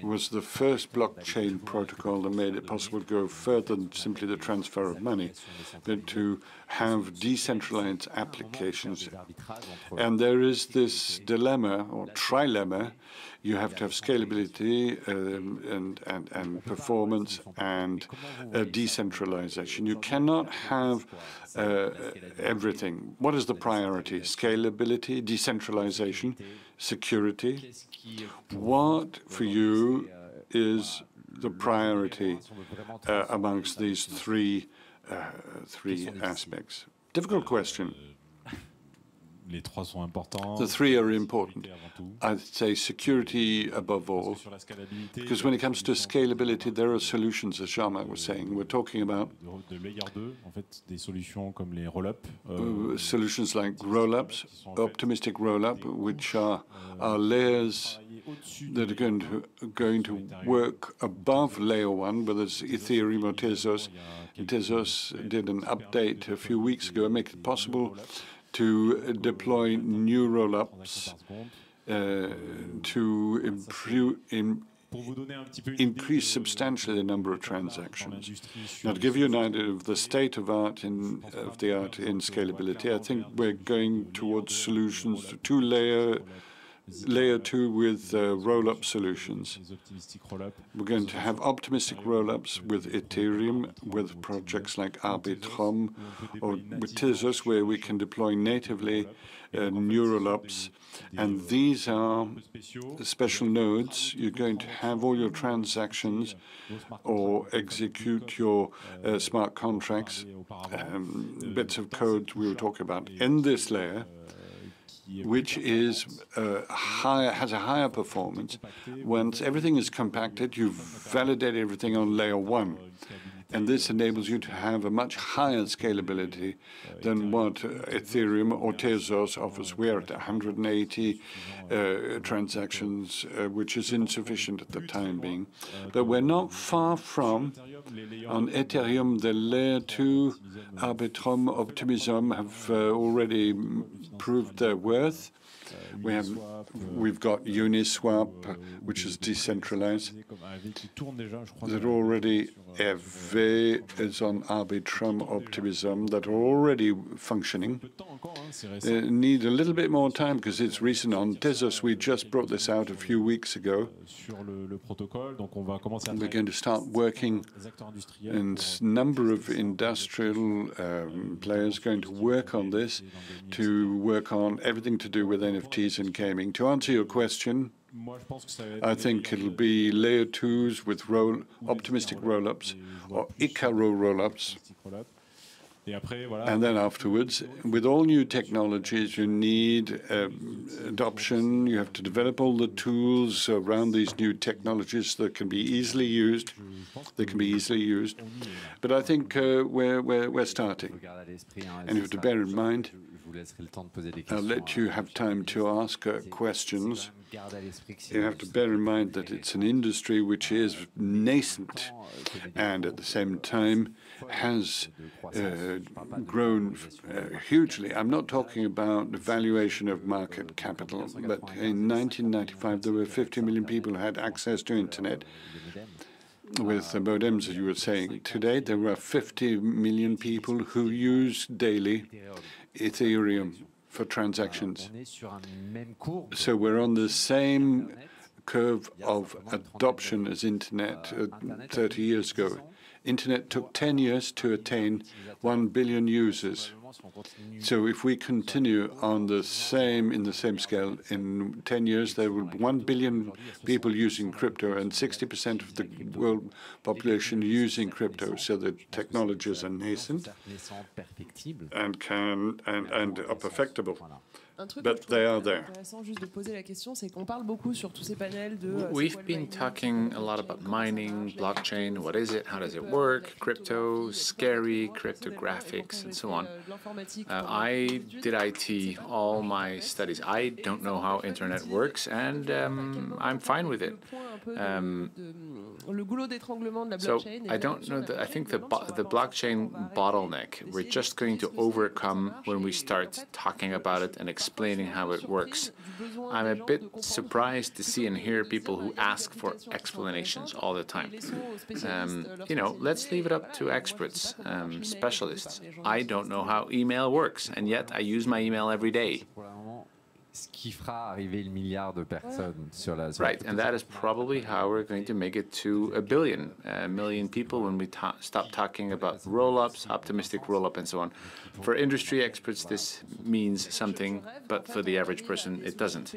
Speaker 3: was the first blockchain protocol that made it possible to go further than simply the transfer of money, but to have decentralized applications. And there is this dilemma or trilemma. You have to have scalability and performance and decentralization. You cannot have everything. What is the priority? Scalability, decentralization, security? What, for you, is the priority amongst these three aspects? Difficult question. The three are important. I'd say security above all, because when it comes to scalability, there are solutions, as Jean-Marc was saying. We're talking about solutions like roll-ups, optimistic roll-up, which are layers that are going to work above layer one, whether it's Ethereum or Tezos. Tezos did an update a few weeks ago, make it possible to deploy new roll-ups to increase substantially the number of transactions. Now, to give you an idea of the state of the art in scalability, I think we're going towards solutions, layer two with roll-up solutions. We're going to have optimistic roll-ups with Ethereum, with projects like Arbitrum, or with Tezos, where we can deploy natively new roll-ups. And these are special nodes. You're going to have all your transactions or execute your smart contracts, bits of code we were talking about in this layer, which is has a higher performance. Once everything is compacted, you validate everything on layer one. And this enables you to have a much higher scalability than what Ethereum or Tezos offers. We're at 180 transactions, which is insufficient at the time being. But we're not far from, on Ethereum, the layer 2, Arbitrum, Optimism have already proved their worth. We've got Uniswap, which is decentralized, that already EV is on Arbitrum, Optimism, that are already functioning. They need a little bit more time because it's recent. On Tezos, we just brought this out a few weeks ago. We're going to start working, and a number of industrial players going to work on this, to work on everything to do with NFTs and gaming. To answer your question, I think it'll be layer 2s with optimistic roll-ups or Icaro roll-ups. And then afterwards, with all new technologies, you need adoption. You have to develop all the tools around these new technologies that can be easily used. They can be easily used. But I think we're starting. And you have to bear in mind, I'll let you have time to ask questions. You have to bear in mind that it's an industry which is nascent and at the same time has grown hugely. I'm not talking about the valuation of market capital, but in 1995 there were 50 million people who had access to internet with the modems, as you were saying. Today there are 50 million people who use daily Ethereum for transactions. So we're on the same curve of adoption as internet 30 years ago. Internet took 10 years to attain 1 billion users. So if we continue on the same scale, in 10 years there will be 1 billion people using crypto and 60% of the world population using crypto. So the technologies are nascent and are perfectible. But they are there.
Speaker 2: We've been talking a lot about mining, blockchain, what is it, how does it work, crypto, scary, cryptographics, and so on. I did IT all my studies. I don't know how internet works, and I'm fine with it. So I don't know I think the blockchain bottleneck, we're just going to overcome when we start talking about it and explaining how it works. I'm a bit surprised to see and hear people who ask for explanations all the time. You know, let's leave it up to experts, specialists. I don't know how email works, and yet I use my email every day. Right, and that is probably how we're going to make it to a million people when we stop talking about roll-ups, optimistic roll-up, and so on. For industry experts, this means something, but for the average person, it doesn't.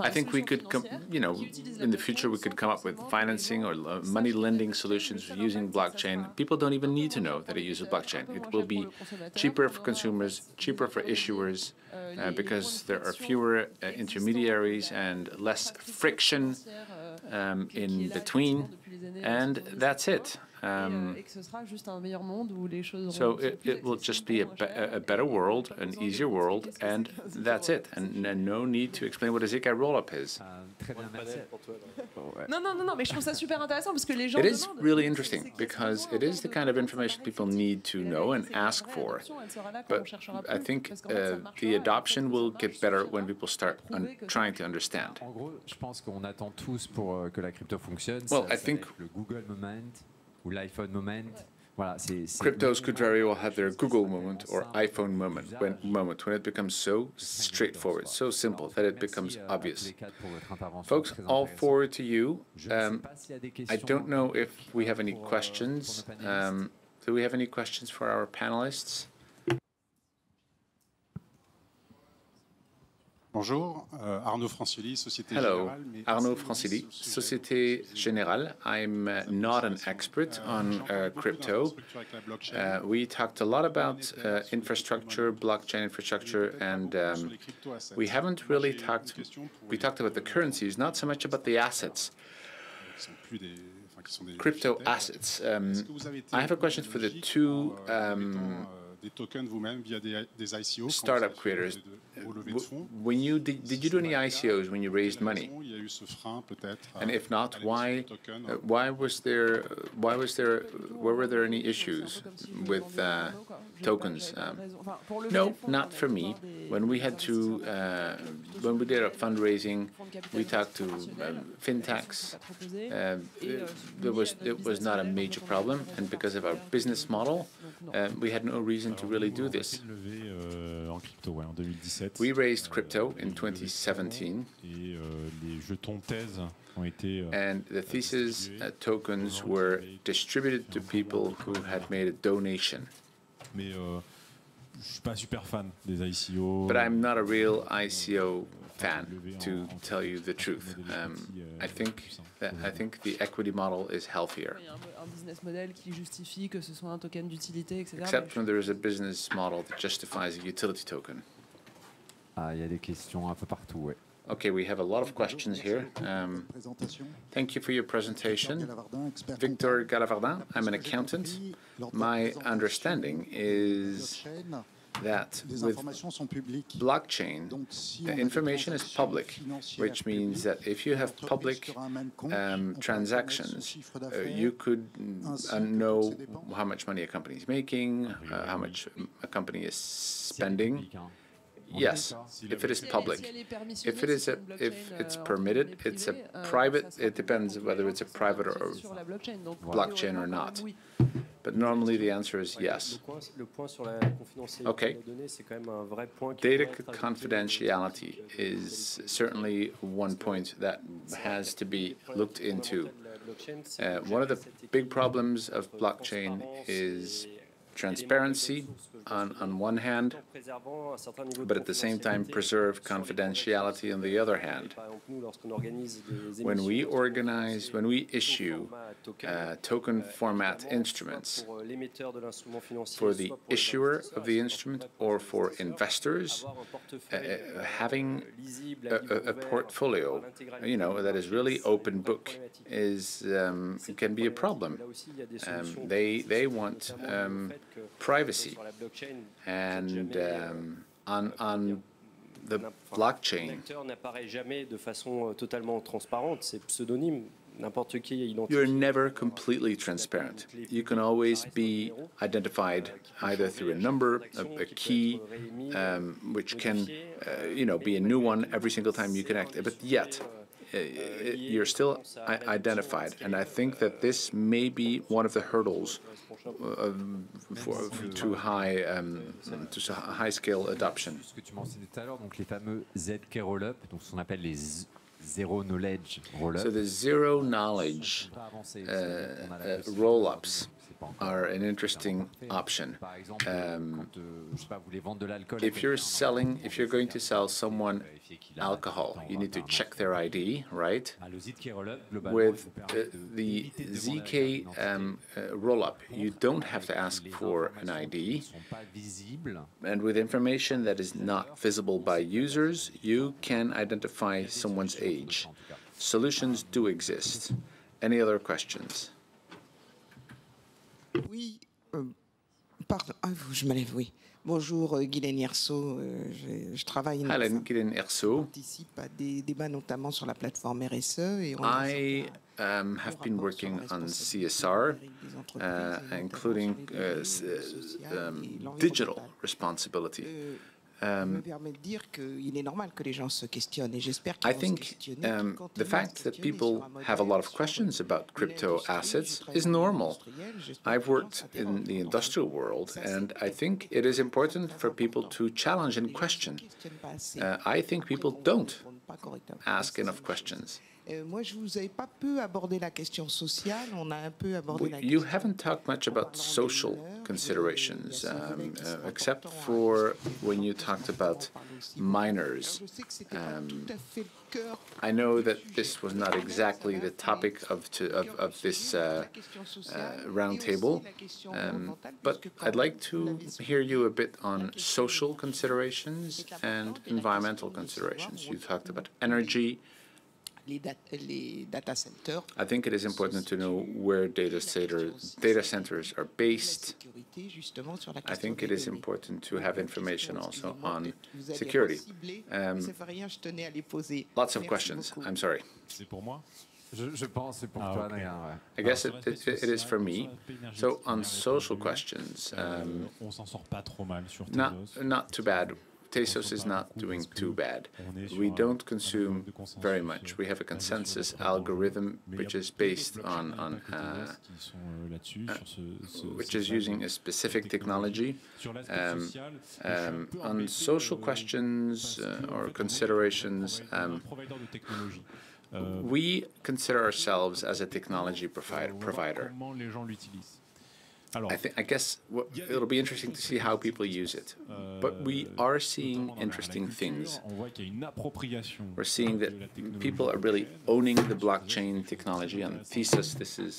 Speaker 2: I think we could, you know, in the future, we could come up with financing or money lending solutions using blockchain. People don't even need to know that it uses blockchain. It will be cheaper for consumers, cheaper for issuers, because there are fewer intermediaries and less friction in between, and that's it. So it will just be a better world, an easier world, and that's it. And no need to explain what a ZK roll-up is. It is really interesting because it is the kind of information people need to know and ask for. But I think the adoption will get better when people start trying to understand. Well, I think cryptos could very well have their Google moment or iPhone moment when it becomes so straightforward, so simple that it becomes obvious. Folks, all forward to you. I don't know if we have any questions. Do we have any questions for our panelists?
Speaker 5: Bonjour, Arnaud Francioli, Société
Speaker 2: Hello,
Speaker 5: Générale.
Speaker 2: Arnaud Francioli, Société Générale. I'm not an expert on crypto. We talked a lot about infrastructure, blockchain infrastructure, and we haven't really talked. We talked about the currencies, not so much about the assets. Crypto assets. I have a question for the two startup creators. When you did you do any ICOs when you raised money? And if not, why were there any issues with tokens? No, not for me. When we had to when we did a fundraising, we talked to fintechs. It was not a major problem, and because of our business model, we had no reason to really do this. We raised crypto in 2017, and the thesis tokens were distributed to people who had made a donation. But I'm not a real ICO fan, to tell you the truth. I think the equity model is healthier. Except when there is a business model that justifies a utility token.
Speaker 1: Il y a des questions un peu partout, ouais.
Speaker 2: Okay, we have a lot of questions here. Thank you for your presentation. Victor Galavardin, I'm an accountant. My understanding is that with blockchain, the information is public, which means that if you have public transactions, you could know how much money a company is making, how much a company is spending. Yes, if it is public. If it's permitted, it's a private. It depends whether it's a private or blockchain or not. But normally the answer is yes. Okay. Data confidentiality is certainly one point that has to be looked into. One of the big problems of blockchain is transparency on one hand, but at the same time preserve confidentiality on the other hand. When we issue token format instruments for the issuer of the instrument or for investors, having a portfolio, that is really open book can be a problem. They want privacy, and on the blockchain, you're never completely transparent. You can always be identified either through a number, a key, which can, be a new one every single time you connect. But yet, you're still identified, and I think that this may be one of the hurdles to high-scale adoption.
Speaker 1: Ce que tu mentionnais tout à l'heure, donc les fameux ZK roll-up, donc ce qu'on appelle les zero knowledge roll-up.
Speaker 2: So the zero knowledge roll-ups are an interesting option. If you're going to sell someone alcohol, you need to check their ID, right? With the ZK roll-up, you don't have to ask for an ID. And with information that is not visible by users, you can identify someone's age. Solutions do exist. Any other questions?
Speaker 6: Oui, pardon, je me lève, oui. Bonjour, Guylaine Yerceau. Je travaille
Speaker 2: Hi, Guylaine Yerceau.
Speaker 6: participe à des débats notamment sur la plateforme RSE. Et on
Speaker 2: I have been working on CSR, including digital responsibility.
Speaker 6: me permet de dire qu'il est normal que les gens se questionnent et j'espère qu'ils
Speaker 2: I
Speaker 6: vont se
Speaker 2: think
Speaker 6: questionner.
Speaker 2: the fact that people have a lot of questions about crypto assets is normal. I've worked in the industrial world, and I think it is important for people to challenge and question. I think people don't ask enough questions.
Speaker 6: Moi, je vous avais pas peu abordé la question sociale. On a un peu abordé la
Speaker 2: You
Speaker 6: question.
Speaker 2: haven't talked much about social considerations, except for when you talked about minors. I know that this was not exactly the topic of this roundtable, but I'd like to hear you a bit on social considerations and environmental considerations. You talked about energy.
Speaker 6: Les data centers.
Speaker 2: I think it is important to know where data centers are based. I think it is important to have information also on security. Lots of questions. I'm sorry.
Speaker 4: C'est pour moi?
Speaker 1: Je pense c'est pour toi,
Speaker 4: okay.
Speaker 1: Hadrien, ouais.
Speaker 2: I guess it is for me. So on social questions,
Speaker 4: On s'en sort pas trop mal sur
Speaker 2: not too bad. TEISSIER is not doing too bad. We don't consume very much. We have a consensus algorithm which is based on which is using a specific technology. On social questions or considerations, we consider ourselves as a technology provider. I guess it'll be interesting to see how people use it. But we are seeing interesting things. We're seeing that people are really owning the blockchain technology. On TEISSIER, this is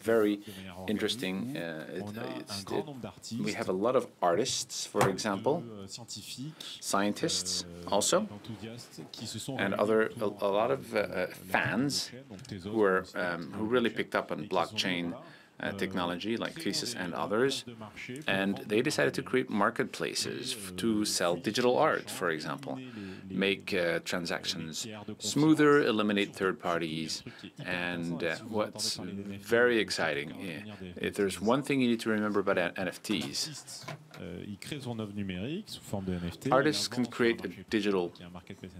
Speaker 2: very interesting. We have a lot of artists, for example, scientists also, and a lot of fans who really picked up on blockchain technology like TEISSIER and others, and they decided to create marketplaces to sell digital art, for example, make transactions smoother, eliminate third parties, and what's very exciting, if there's one thing you need to remember about NFTs, artists can create a digital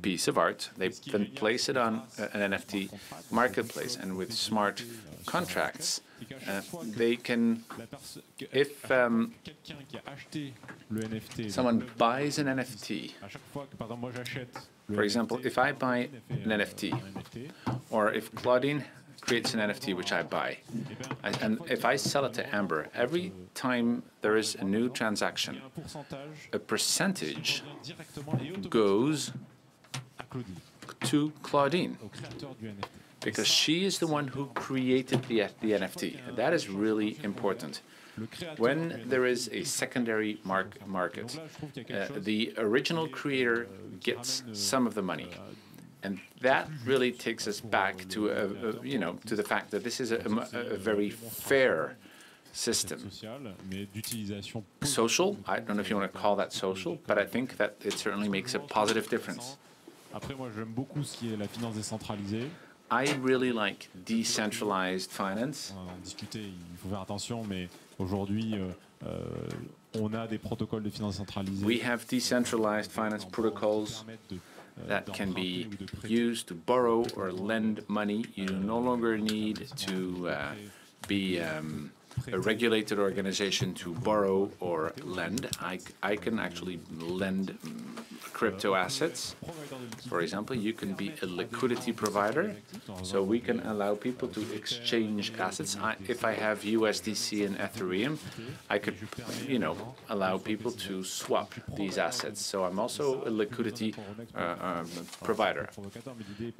Speaker 2: piece of art, they then place it on an NFT marketplace, and with smart contracts, they can, if someone buys an NFT, for example, if I buy an NFT, or if Claudine creates an NFT which I buy, and if I sell it to Ambre, every time there is a new transaction, a percentage goes to Claudine, because she is the one who created the NFT. That is really important. When there is a secondary market, the original creator gets some of the money. And that really takes us back to, to the fact that this is a very fair system. Social, I don't know if you want to call that social, but I think that it certainly makes a positive difference. I really like decentralized finance. We have decentralized finance protocols that can be used to borrow or lend money. You no longer need to be a regulated organization to borrow or lend. I can actually lend crypto assets. For example, you can be a liquidity provider, so we can allow people to exchange assets. If I have USDC and Ethereum, I could, allow people to swap these assets. So I'm also a liquidity provider.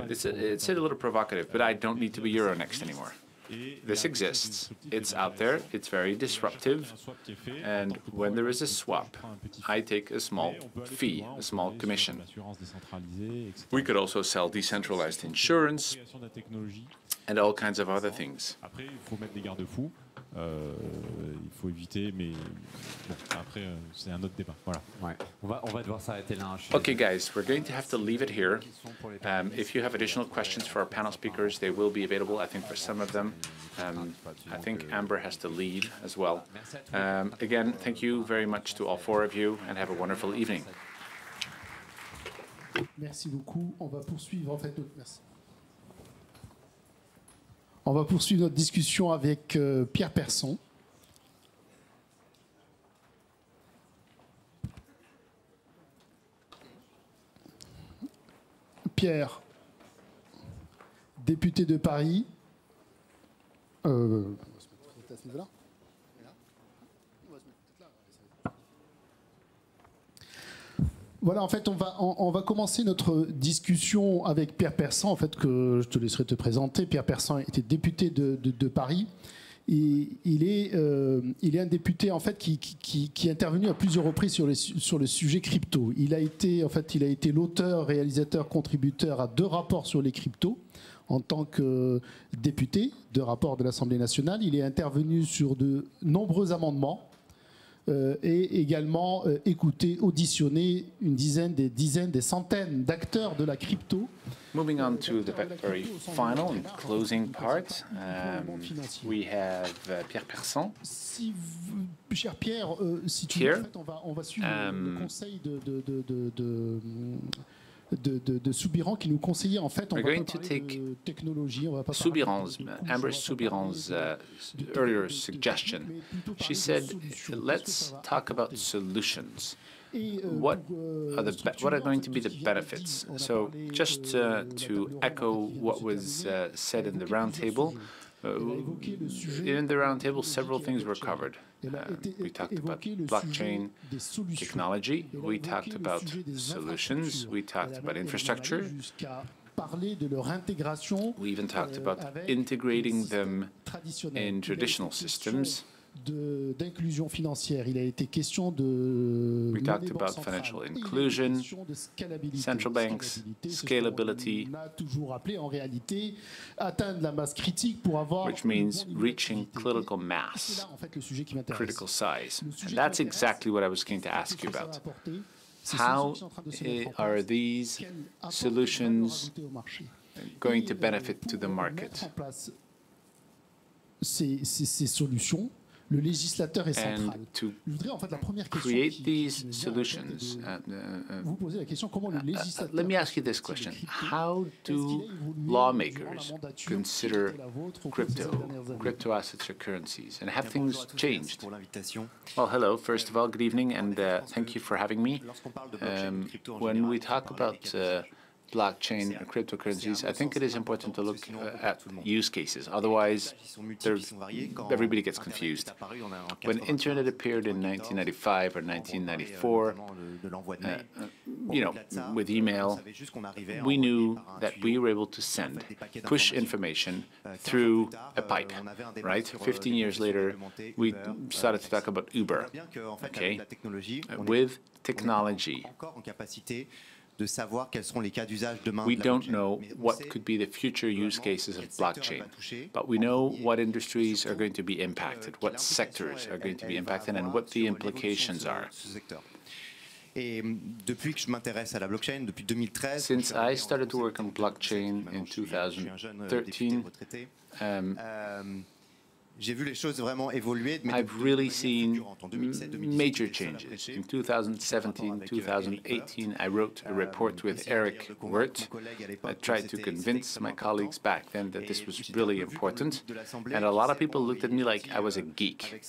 Speaker 2: It's a little provocative, but I don't need to be Euronext anymore. This exists, it's out there, it's very disruptive, and when there is a swap, I take a small fee, a small commission. We could also sell decentralized insurance and all kinds of other things.
Speaker 4: Il faut éviter, mais bon, après, c'est un autre débat. Voilà.
Speaker 1: Ouais. On va devoir s'arrêter là.
Speaker 2: Okay, guys, we're going to have to leave it here. If you have additional questions for our panel speakers, they will be available, I think, for some of them. I think Ambre has to leave as well. Again, thank you very much to all four of you, and have a wonderful evening.
Speaker 7: Merci beaucoup. On va poursuivre, en fait. Merci. On va poursuivre notre discussion avec Pierre Persson. Pierre, député de Paris. Voilà, en fait, on va commencer notre discussion avec Pierre Persson, en fait, que je te laisserai te présenter. Pierre Persson était député de Paris. Et il est un député, en fait, qui est intervenu à plusieurs reprises sur le sujet crypto. Il a été l'auteur, réalisateur, contributeur à 2 rapports sur les cryptos en tant que député, 2 rapports de l'Assemblée nationale. Il est intervenu sur de nombreux amendements. Et également auditionner une dizaine, des centaines d'acteurs de la crypto.
Speaker 2: Moving on to the very final and closing part, we have Pierre Persson.
Speaker 7: Si vous, cher Pierre, si tu veux, en fait, on va suivre le conseil de SOUBIRAN qui nous conseillait, en fait, on va pas parler de technologie, on va pas
Speaker 2: SOUBIRAN's, Ambre SOUBIRAN's earlier suggestion. She said, let's talk about solutions. What are going to be the benefits? So just to echo what was said in the roundtable, in the roundtable several things were covered. We talked about blockchain technology. We talked about solutions. We talked about infrastructure. We even talked about integrating them in traditional systems.
Speaker 7: D'inclusion financière. Il a été question de
Speaker 2: we talked about financial inclusion, central banks, scalability,
Speaker 7: on a toujours rappelé en réalité atteindre la masse critique pour avoir
Speaker 2: which means reaching critical mass, critical size. And that's exactly what I was going to ask you about. How are these solutions going to benefit to the market?
Speaker 7: Ces solutions, le législateur est central.
Speaker 2: To
Speaker 7: Je voudrais en fait la première question
Speaker 2: create these solutions.
Speaker 7: vous poser la question comment le législateur.
Speaker 2: Let me ask you this question: how do lawmakers consider crypto assets or currencies, and have things changed? Well, hello. First of all, good evening, and thank you for having me. When we talk about blockchain or cryptocurrencies, I think it is important to look at use cases. Otherwise, everybody gets confused. When internet appeared in 1995 or 1994, with email, we knew that we were able to send push information through a pipe, right? 15 years later, we started to talk about Uber, okay? With technology, we don't know what could be the future use cases of blockchain, but we know what industries are going to be impacted, what sectors are going to be impacted, and what the implications are. Since I started to work on blockchain in 2013, I've really seen major changes. In 2017, 2018, I wrote a report with Eric Wirth. I tried to convince my colleagues back then that this was really important. And a lot of people looked at me like I was a geek.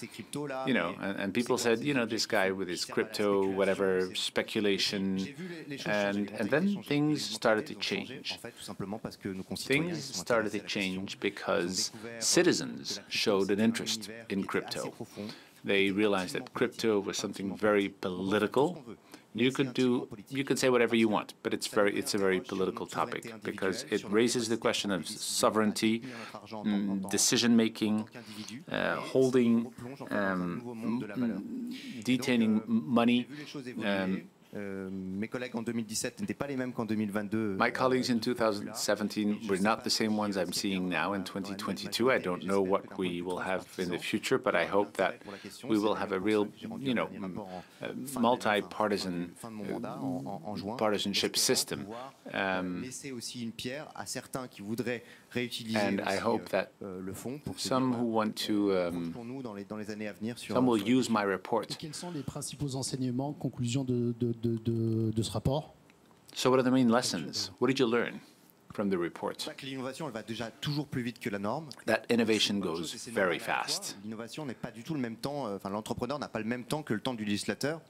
Speaker 2: And people said, this guy with his crypto, whatever, speculation. And then things started to change. Things started to change because citizens showed an interest in crypto. They realized that crypto was something very political. You could say whatever you want, but it's a very political topic because it raises the question of sovereignty, decision making, holding, detaining money. My colleagues in 2017 were not the same ones I'm seeing now in 2022. I don't know what we will have in the future, but I hope that we will have a real, multi-partisan partisanship system. And I hope that some who want to, some will use my report.
Speaker 7: Quels sont les principaux enseignements, conclusions de ce rapport?
Speaker 2: So what are the main lessons? What did you learn from the report? That innovation goes very fast.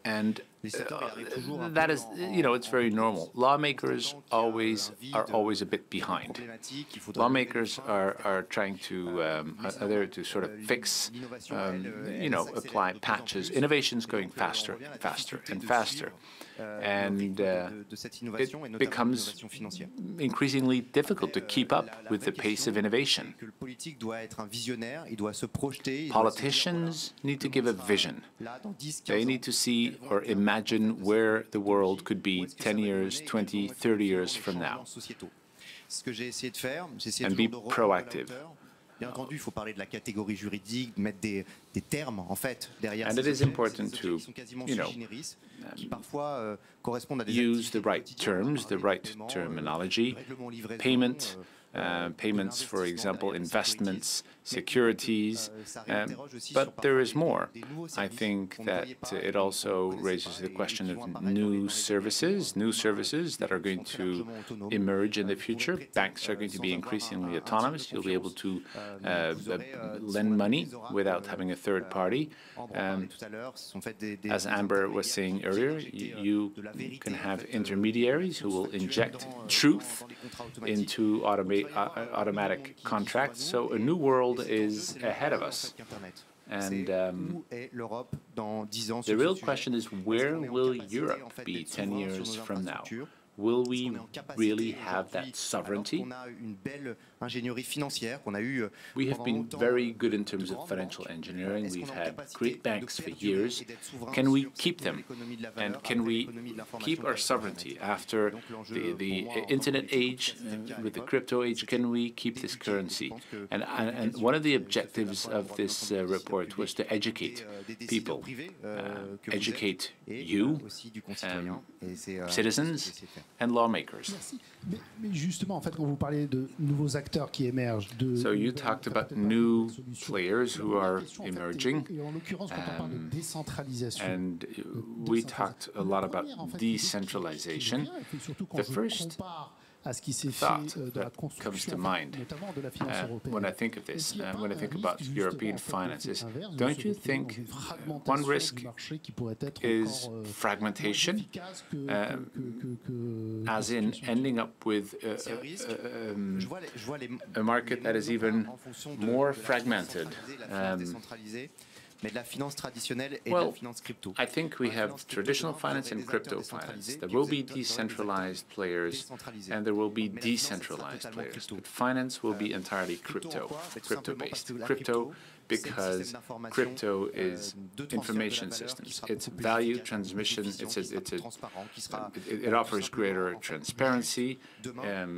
Speaker 2: And that is, it's very normal. Lawmakers are always a bit behind. Lawmakers are trying to, are there to sort of fix, apply patches. Innovation's going faster, faster, and faster. And it becomes increasingly difficult to keep up with the pace of innovation. Politicians need to give a vision. They need to see or imagine where the world could be 10 years, 20, 30 years from now, and be proactive. And it is important to, use the right terms, the right terminology, payments, for example, investments, securities, but there is more. I think that it also raises the question of new services that are going to emerge in the future. Banks are going to be increasingly autonomous. You'll be able to lend money without having a third party. As Ambre was saying earlier, you can have intermediaries who will inject truth into automatic contracts. So a new world is ahead of us. And the real question is, where will Europe be 10 years from now? Will we really have that sovereignty? We have been very good in terms of financial engineering. We've had great banks for years. Can we keep them? And can we keep our sovereignty after the internet age, with the crypto age? Can we keep this currency? And one of the objectives of this report was to educate people, educate you, citizens, and lawmakers. So you talked about new players who are emerging, and we talked a lot about decentralization. The first thought that comes to mind when I think of this, when I think about European finances, don't you think one risk is fragmentation, as in ending up with a market that is even more fragmented? Well, I think we have traditional finance and crypto finance. There will be decentralized players and there will be decentralized players. But finance will be entirely crypto-based. Crypto because crypto is information systems. It's value transmission. It offers greater transparency.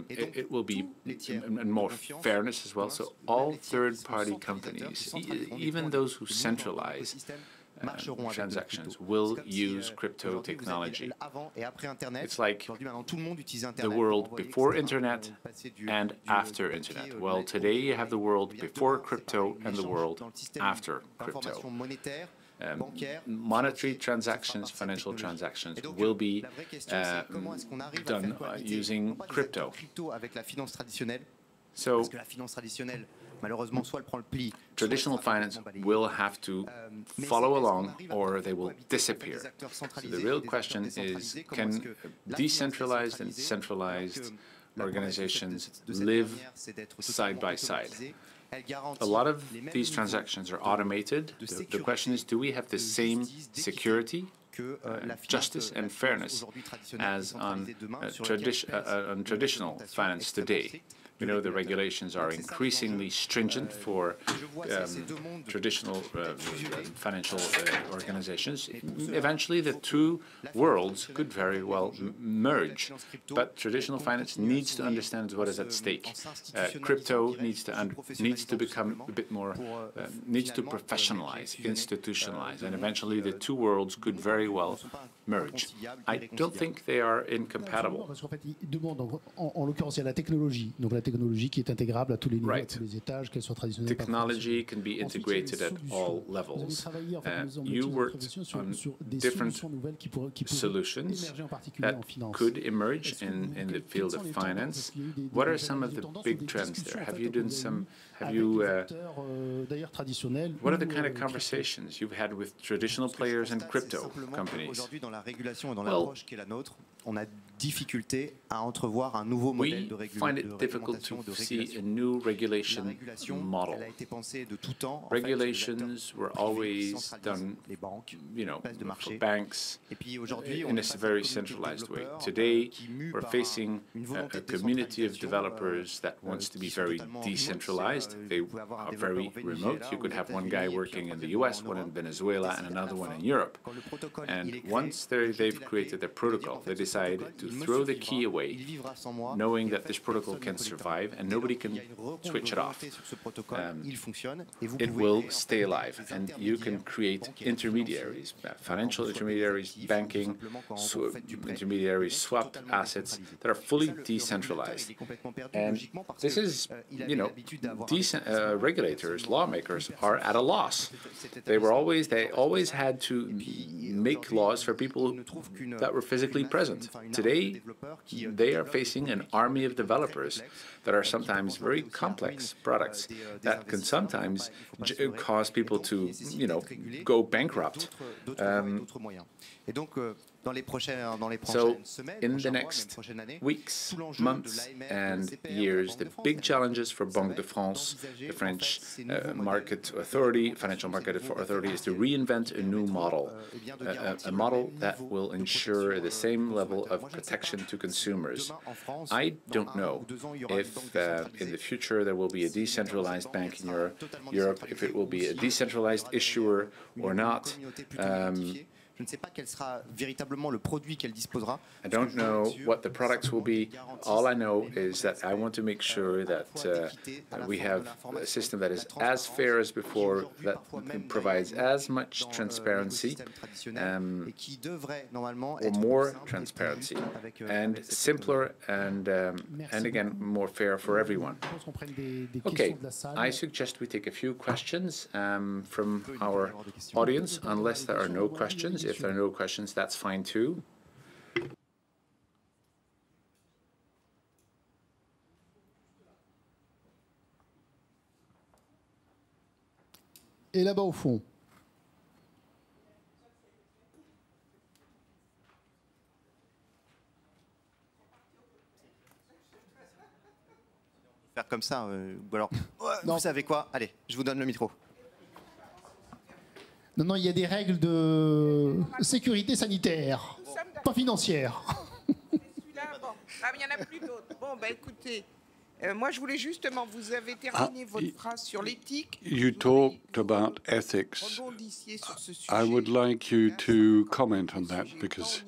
Speaker 2: It will be and more fairness as well. So all third-party companies, even those who centralize transactions, will use crypto technology. It's like the world before Internet and after Internet. Well, today you have the world before crypto and the world after crypto. Monetary transactions, financial transactions will be done using crypto. So traditional finance will have to follow along or they will disappear. So the real question is, can decentralized and centralized organizations live side by side? A lot of these transactions are automated. The question is, do we have the same security, justice and fairness as on traditional finance today? We know the regulations are increasingly stringent for traditional financial organizations. Eventually, the two worlds could very well merge, but traditional finance needs to understand what is at stake. Crypto needs to become a bit more, needs to professionalize, institutionalize, and eventually the two worlds could very well merge. I don't think they are incompatible. Technology can be integrated at all levels. You worked on different solutions that could emerge in the field of finance. What are some of the big trends there? Have you done some? Have you? What are the kind of conversations you've had with traditional players and crypto companies? Well, we find it difficult to see a new regulation model. Regulations were always done, for banks in a very centralized way. Today, we're facing a community of developers that wants to be very decentralized. They are very remote. You could have one guy working in the US, one in Venezuela, and another one in Europe. And once they've created their protocol, they decide to throw the key away, knowing that this protocol can survive and nobody can switch it off. It will stay alive, and you can create intermediaries, financial intermediaries, banking intermediaries, swap assets that are fully decentralized. And this is, regulators, lawmakers are at a loss. They always had to make laws for people people that were physically present. Today, they are facing an army of developers that are sometimes very complex products that can sometimes cause people to, go bankrupt. So, in the next weeks, months, and years, the big challenges for Banque de France, the French financial market authority, is to reinvent a new model, a model that will ensure the same level of protection to consumers. I don't know if in the future there will be a decentralized bank in Europe, if it will be a decentralized issuer or not.
Speaker 8: Je ne sais pas quel sera véritablement le produit qu'elle disposera.
Speaker 2: I don't know what the products will be. All I know is that I want to make sure that we have a system that is as fair as before, that provides as much transparency, or more transparency, and simpler, and again, more fair for everyone. Okay, I suggest we take a few questions from our audience, unless there are no questions. If there are no questions, that's fine too.
Speaker 7: Et là-bas au fond.
Speaker 8: Faire comme ça, ou alors, vous savez quoi? Allez, je vous donne le micro.
Speaker 7: Non, non, il y a des règles de sécurité sanitaire, pas financière.
Speaker 6: Celui-là, bon. Ah, il n'y en a plus d'autres. Bon, bah écoutez, moi je voulais justement, vous avez terminé votre phrase sur l'éthique.
Speaker 3: You talked about ethics. I would like you to comment on that, because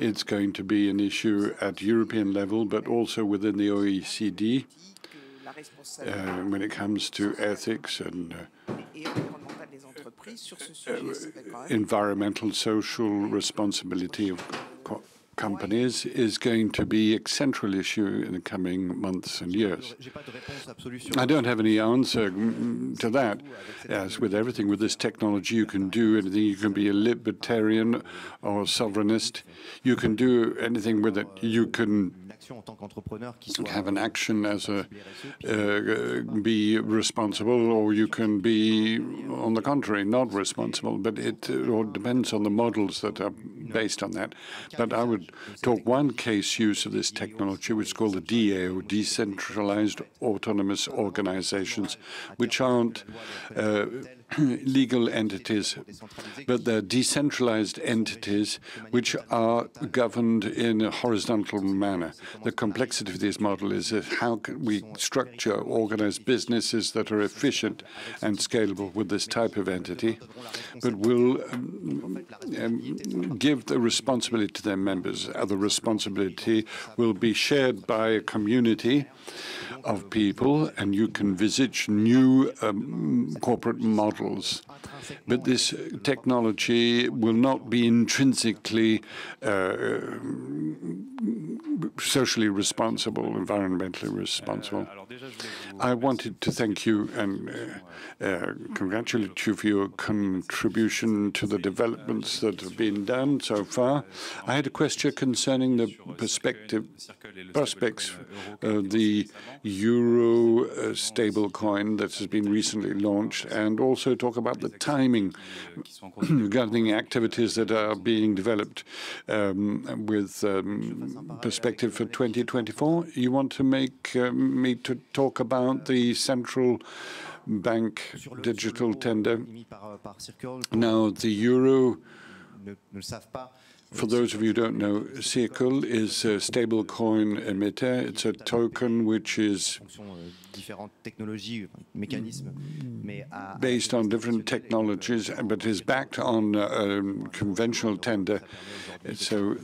Speaker 3: it's going to be an issue at European level, but also within the OECD, when it comes to ethics and environmental, social responsibility of companies is going to be a central issue in the coming months and years. I don't have any answer to that. As with everything with this technology, you can do anything. You can be a libertarian or sovereignist. You can do anything with it. You can have an action as a be responsible, or you can be, on the contrary, not responsible. But it all depends on the models that are based on that. But I would talk one case use of this technology, which is called the DAO, Decentralized Autonomous Organizations, which aren't legal entities, but they're decentralized entities which are governed in a horizontal manner. The complexity of this model is how can we structure, organize businesses that are efficient and scalable with this type of entity, but will give the responsibility to their members. The responsibility will be shared by a community of people, and you can envisage new corporate models. But this technology will not be intrinsically socially responsible, environmentally responsible. I wanted to thank you and congratulate you for your contribution to the developments that have been done so far. I had a question concerning the prospects of the euro stablecoin that has been recently launched, and also talk about the timing regarding activities that are being developed with perspective for 2024. You want to make me to talk about the central bank digital tender? Now, the euro, for those of you who don't know, Circle is a stablecoin emitter. It's a token which is based on different technologies, but is backed on conventional tender. So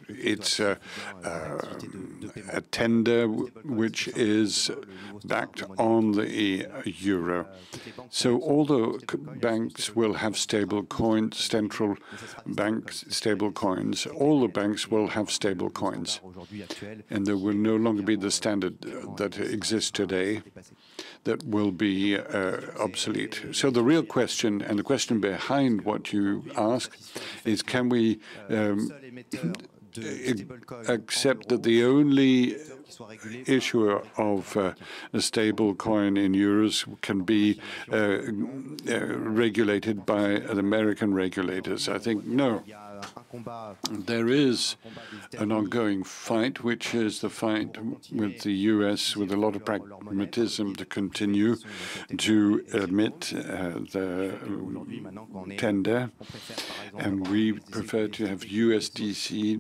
Speaker 3: it's a tender which is backed on the euro. So all the banks will have stable coins, central banks stable coins. All the banks will have stable coins, and there will no longer be the standard that exists today. that will be obsolete. So the real question, and the question behind what you ask, is can we accept that the only issuer of a stable coin in euros can be regulated by the American regulators? I think no. There is an ongoing fight, which is the fight with the US, with a lot of pragmatism, to continue to admit the tender. And we prefer to have USDC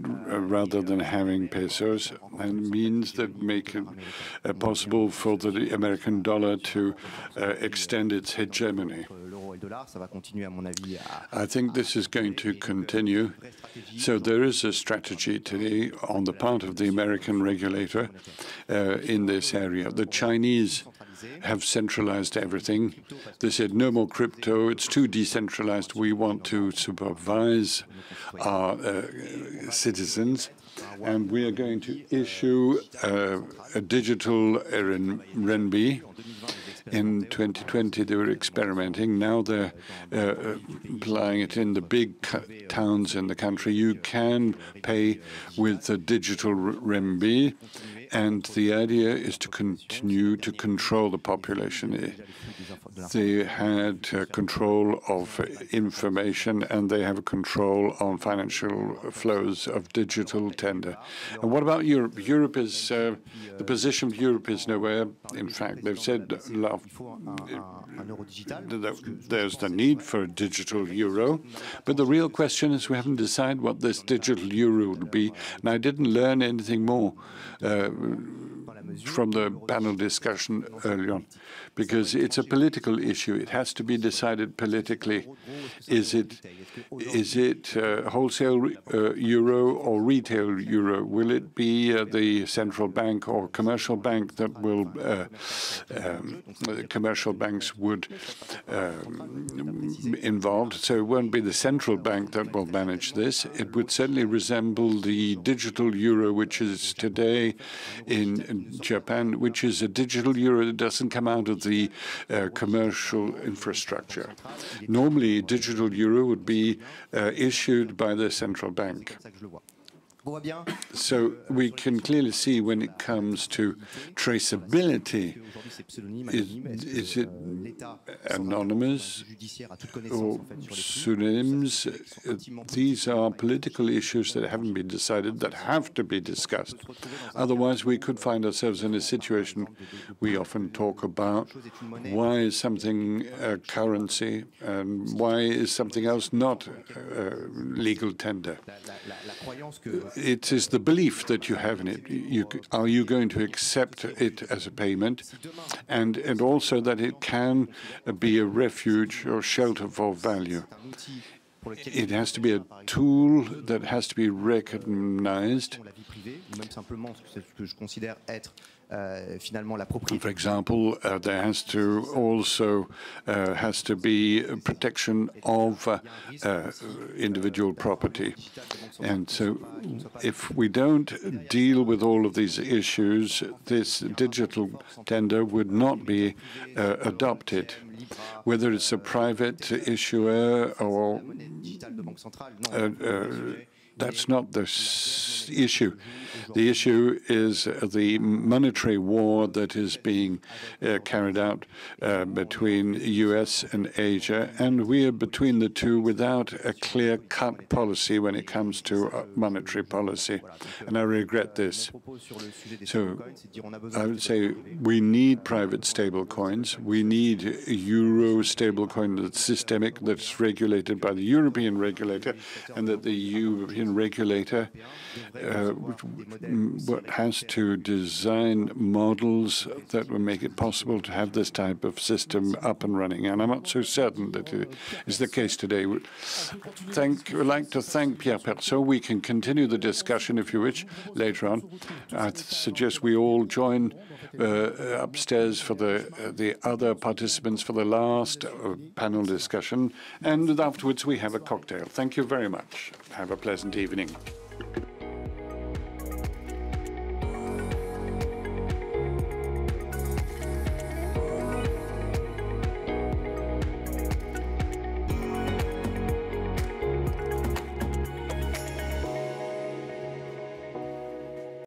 Speaker 3: rather than having pesos, and means that make it possible for the American dollar to extend its hegemony. I think this is going to continue. So there is a strategy today on the part of the American regulator in this area. The Chinese have centralized everything. They said no more crypto, it's too decentralized. We want to supervise our citizens. And we are going to issue a digital renminbi. In 2020, they were experimenting. Now they're applying it in the big towns in the country. You can pay with the digital renminbi, and the idea is to continue to control the population. They had control of information, and they have control on financial flows of digital tender. And what about Europe? Europe is the position of Europe is nowhere. In fact, they've said there's the need for a digital euro, but the real question is we haven't decided what this digital euro would be. And I didn't learn anything more from the panel discussion earlier on, because it's a political issue. It has to be decided politically. Is it wholesale euro or retail euro? Will it be the central bank or commercial bank that will commercial banks would involved? So it won't be the central bank that will manage this. It would certainly resemble the digital euro, which is today in Japan, which is a digital euro that doesn't come out of the commercial infrastructure. Normally, digital euro would be issued by the central bank. So we can clearly see when it comes to traceability, is it anonymous or pseudonyms? These are political issues that haven't been decided, that have to be discussed. Otherwise, we could find ourselves in a situation we often talk about. Why is something a currency and why is something else not legal tender? It is the belief that you have in it. Are you going to accept it as a payment? And also that it can be a refuge or shelter for value. It has to be a tool that has to be recognized. For example, there has to also be protection of individual property. And so if we don't deal with all of these issues, this digital tender would not be adopted. Whether it's a private issuer or that's not the issue. The issue is the monetary war that is being carried out between US and Asia, and we are between the two without a clear-cut policy when it comes to monetary policy. And I regret this. So I would say we need private stable coins. We need a euro stable coin that's systemic, that's regulated by the European regulator, and that the European regulator has to design models that will make it possible to have this type of system up and running. And I'm not so certain that it is the case today. We'd like to thank Pierre Perceau. We can continue the discussion, if you wish, later on. I suggest we all join upstairs for the other participants for the last panel discussion. And afterwards, we have a cocktail. Thank you very much. Have a pleasant evening.